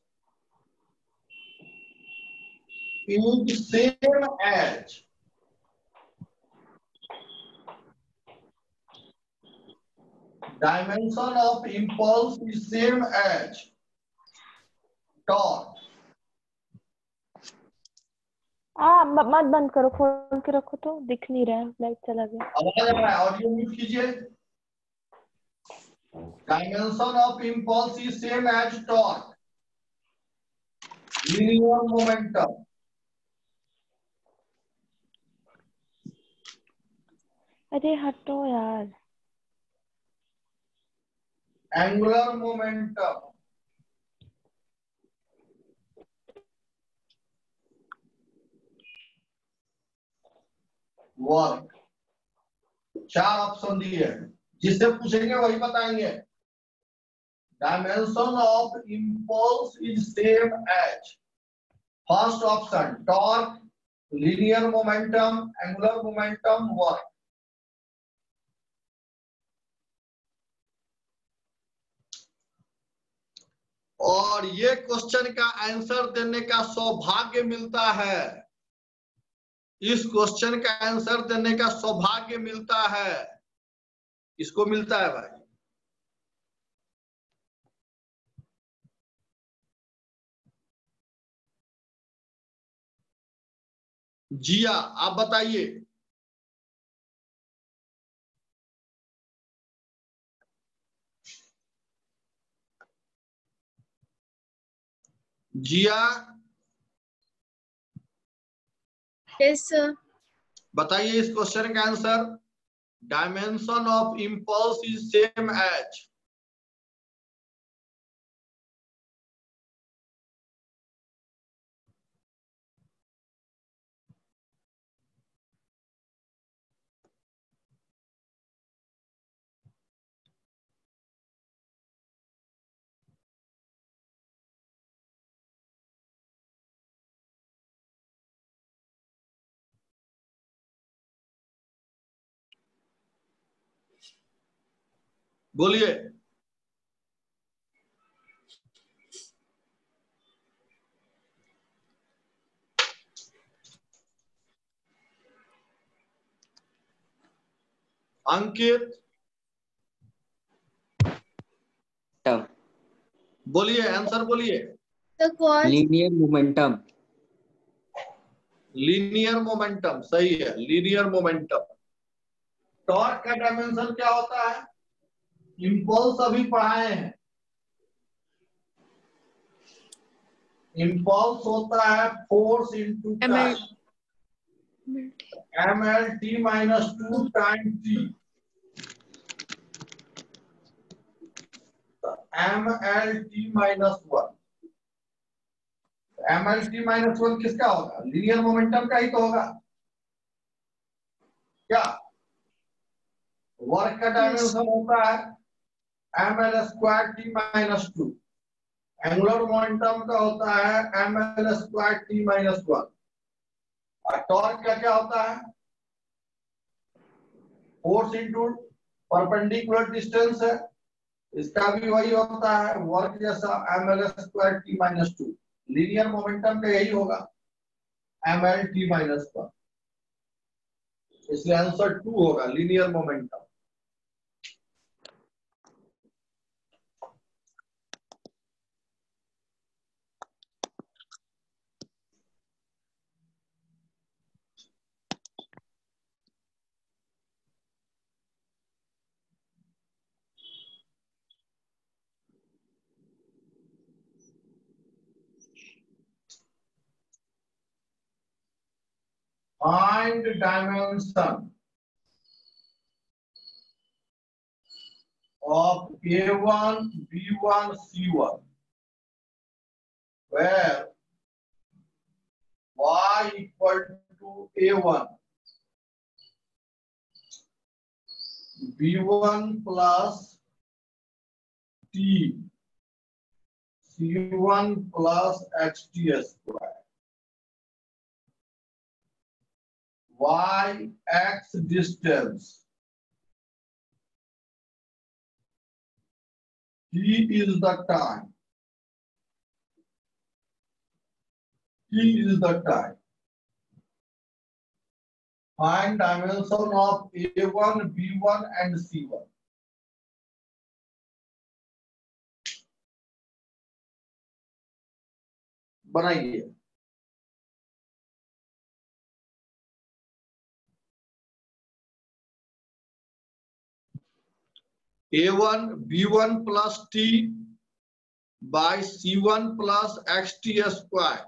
is same as dimension of impulse is same as torque। मत बंद करो, खोल के रखो तो दिख नहीं रहा है, लाइट चला गया। आवाज आ रहा है? ऑडियो म्यूट कीजिए। Dimension of impulse is same as torque, linear momentum। अरे हटो यार। एंगुलर मोमेंटम वर्क, 4 ऑप्शन दिए हैं, जिससे पूछेंगे वही बताएंगे। Dimension of impulse is same as first option torque, linear momentum, angular momentum, work. और ये क्वेश्चन का आंसर देने का सौभाग्य मिलता है, इस क्वेश्चन का आंसर देने का सौभाग्य मिलता है, इसको मिलता है भाई। जिया आप बताइए। जिया Yes, sir. बताइए इस क्वेश्चन का answer. Dimension of impulse is same as, बोलिए। अंकित टर्म बोलिए, आंसर बोलिए। The cos linear momentum. Linear momentum सही है, लीनियर मोमेंटम। टॉर्क का डायमेंशन क्या होता है? इम्पल्स अभी पढ़ाए हैं। इम्पल्स होता है force into time, mlt minus 2 time t, mlt minus 1। mlt minus 1 किसका होगा? लीनियर मोमेंटम का ही तो होगा क्या? वर्क का डायमेंशन होता है ml square t minus 2, angular momentum का होता है ml स्क्वायर t माइनस 1, और टॉर्क का क्या होता है? फोर्स इंटू परपेंडिकुलर डिस्टेंस है, इसका भी वही होता है वर्क जैसा ml square t minus 2। Linear momentum का यही होगा ml t माइनस 1, इसलिए आंसर 2 होगा linear momentum. Find dimension of A1, B1, C1 where y equal to A1, B1 plus T, C1 plus XT square, y x distance, T is the time, T is the time. Find dimension of A1, B1 and C1. बनाइए। A1 B1 plus T by C1 plus XT square.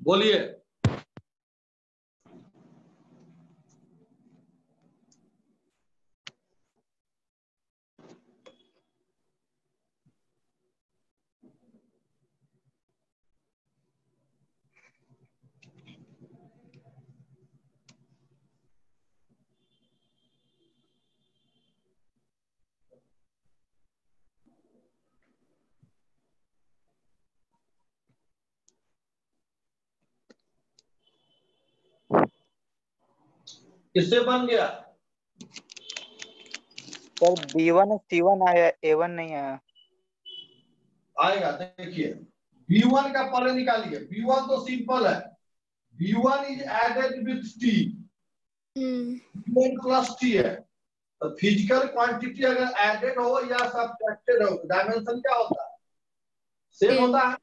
बोलिए। किससे बन गया? Sir B1 C1 आया, A1 नहीं आया। आएगा, देखिए B1 का पहले निकालिए। B1 तो सिंपल है, B1 is added with T, B1 plus T है। तो फिजिकल क्वांटिटी अगर एडेड हो या सब्ट्रैक्टेड हो, डायमेंशन क्या होता है? सेम होता है।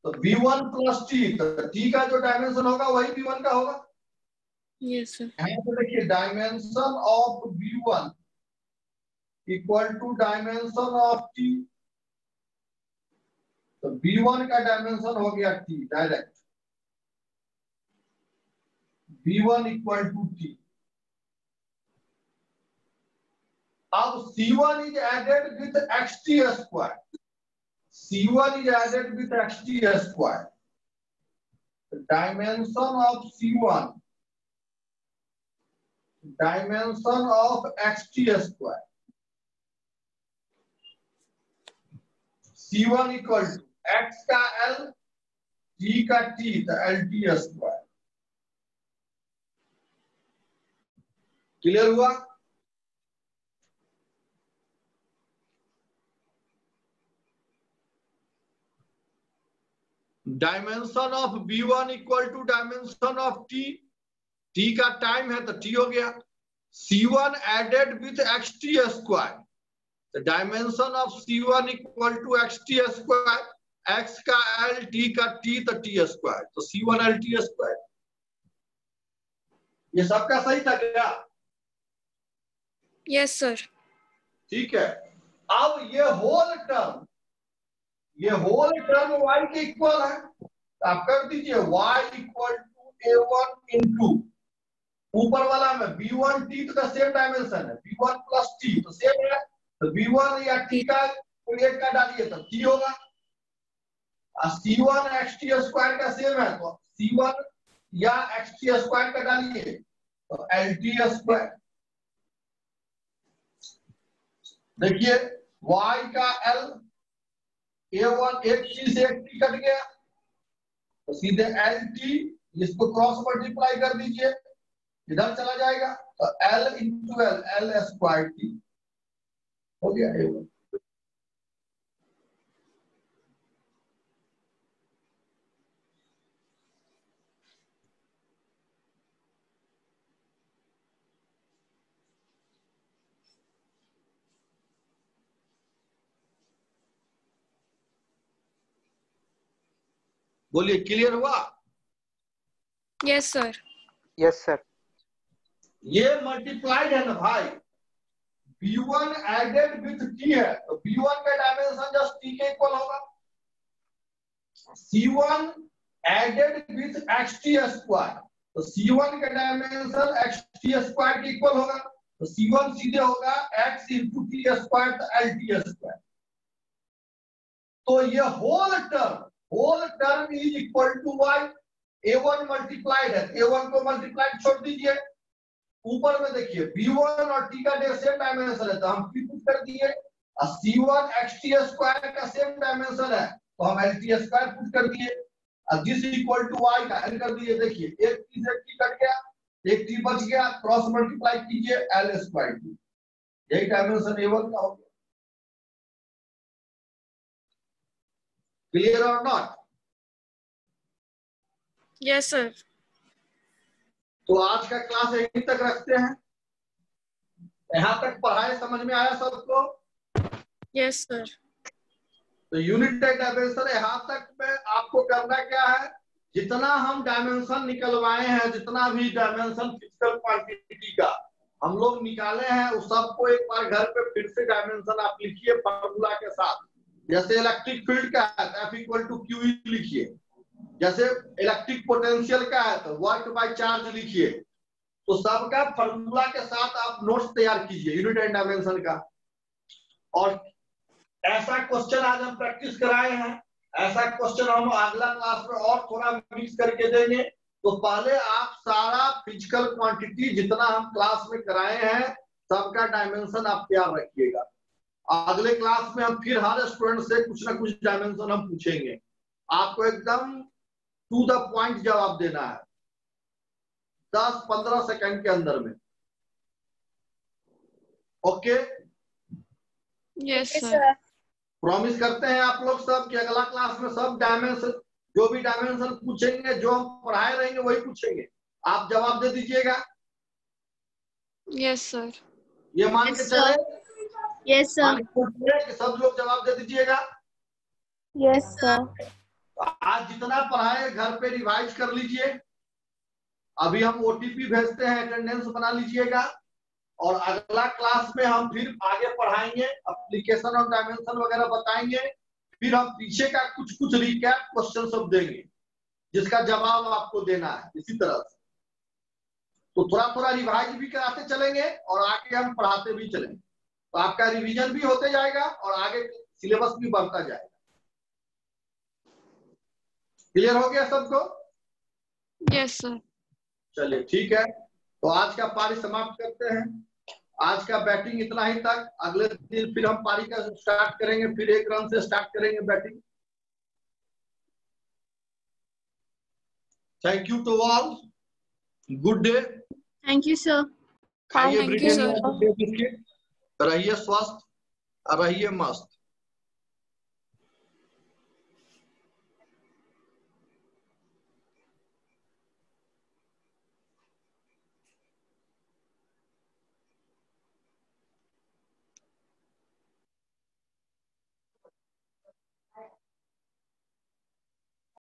तो B1 प्लस T, तो T का जो डायमेंशन होगा वही B1 का होगा। Yes sir. यहाँ पे देखिए dimension of B1 equal to dimension of T। तो B1 का डायमेंशन हो गया T direct, B1 equal to T। अब C1 is added with XT square, C1 is added with XT square। The dimension of C1, dimension of XT square, C1 equal to X का L, T का T, तो LT square. Clear हुआ? Dimension of B1 equal to dimension of T, T का time है तो T हो गया। C1 added with XT square, तो dimension of C1 equal to XT square, X का L, T का T, तो T स्क्वायर, तो C1 LT स्क्वायर। ये सबका सही था क्या? Yes sir. ठीक है। अब ये होल टर्म y के इक्वल है, तो आप कर दीजिए y equal to A1 into ऊपर वाला में B1 T तो का सेम डायमेंशन है, B1 प्लस T तो सेम है, तो B1 या T का कोई एक का डालिए तो T होगा। C1 XT स्क्वायर का सेम है, तो C1 या XT स्क्वायर का डालिए तो LT स्क्वायर। देखिए y का L, A1 एक T से एक T कट गया, तो सीधे LT, इसको क्रॉस मल्टीप्लाई कर दीजिए, इधर चला जाएगा, तो L into L, L square T हो गया A1। बोलिए, क्लियर हुआ? Yes sir. Yes sir. ये मल्टीप्लाइड है ना भाई, B1 एडेड विथ T है, तो B1 का डायमेंशन जस्ट T के इक्वल होगा। C1 added with XT square, तो C1 का डायमेंशन XT स्क्वायर के इक्वल होगा, तो C1 सीधे होगा X इंटू T स्क्वायर, तो LT स्क्वायर। तो ये whole term is equal to y। A1 multiplied है, A1 को मल्टीप्लाइड छोड़ दीजिए, ऊपर में देखिए B1 और T का सेम डायमेंशन है, तो हम P पुट कर दिए, और C1 XT स्क्वायर का सेम डायमेंशन है, तो हम LT स्क्वायर पुट कर दिए, और दिस इक्वल टू y का L कर दिए। देखिए एक T से T कट गया, एक T बच गया, क्रॉस मल्टीप्लाई कीजिए, L स्क्वायर T, यही डायमेंशन A1 का हो गया। क्लियर और नॉट? Yes sir. तो आज का क्लास यहीं तक रखते हैं। यहाँ तक पढ़ाई समझ में आया सबको? Yes sir. तो यूनिट डायमेंशन यहाँ तक में आपको करना क्या है, जितना हम डायमेंशन निकलवाए हैं, जितना भी डायमेंशन फिजिकल क्वांटिटी का हम लोग निकाले हैं, उस सबको एक बार घर पे फिर से डायमेंशन आप लिखिए फार्मूला के साथ। जैसे इलेक्ट्रिक फील्ड का है, F इक्वल टू QE लिखिए, जैसे इलेक्ट्रिक पोटेंशियल का है तो वर्क बाय चार्ज लिखिए, तो सबका फॉर्मूला के साथ आप नोट्स तैयार कीजिए यूनिट एंड डायमेंशन का। और ऐसा क्वेश्चन आज हम प्रैक्टिस कराए हैं, ऐसा क्वेश्चन हम अगला क्लास में और थोड़ा मिक्स करके देंगे। तो पहले आप सारा फिजिकल क्वांटिटी जितना हम क्लास में कराए हैं सबका डायमेंशन आप तैयार रखिएगा। अगले क्लास में हम फिर हर स्टूडेंट से कुछ ना कुछ डायमेंशन हम पूछेंगे, आपको एकदम टू द पॉइंट जवाब देना है 10-15 सेकंड के अंदर में। Okay yes Yes, sir. sir. Promise करते हैं आप लोग सब कि अगला क्लास में सब डायमेंशन, जो भी डायमेंशन पूछेंगे, जो हम पढ़ाए रहेंगे वही पूछेंगे, आप जवाब दे दीजिएगा। Yes sir. ये मान के Yes, चले, Yes, sir. मान के चले कि सब लोग जवाब दे दीजिएगा। Yes sir. आज जितना पढ़ाए घर पे रिवाइज कर लीजिए। अभी हम ओटीपी भेजते हैं, अटेंडेंस बना लीजिएगा। और अगला क्लास में हम फिर आगे पढ़ाएंगे, एप्लीकेशन और डायमेंशन वगैरह बताएंगे। फिर हम पीछे का कुछ कुछ रिकैप क्वेश्चन सब देंगे जिसका जवाब आपको देना है इसी तरह से। तो थोड़ा थोड़ा रिवाइज भी कराते चलेंगे और आगे हम पढ़ाते भी चलेंगे, तो आपका रिवीजन भी होते जाएगा और आगे सिलेबस भी बढ़ता जाएगा। क्लियर हो गया सबको? Yes sir. चलिए ठीक है, तो आज का पारी समाप्त करते हैं। आज का बैटिंग इतना ही तक, अगले दिन फिर हम पारी का स्टार्ट करेंगे, फिर 1 रन से स्टार्ट करेंगे batting. Thank you to all, good day. Thank you, sir. खाइए Thank you, ब्रिटेन sir. में बिस्किट, रहिए स्वस्थ और रहिए मस्त।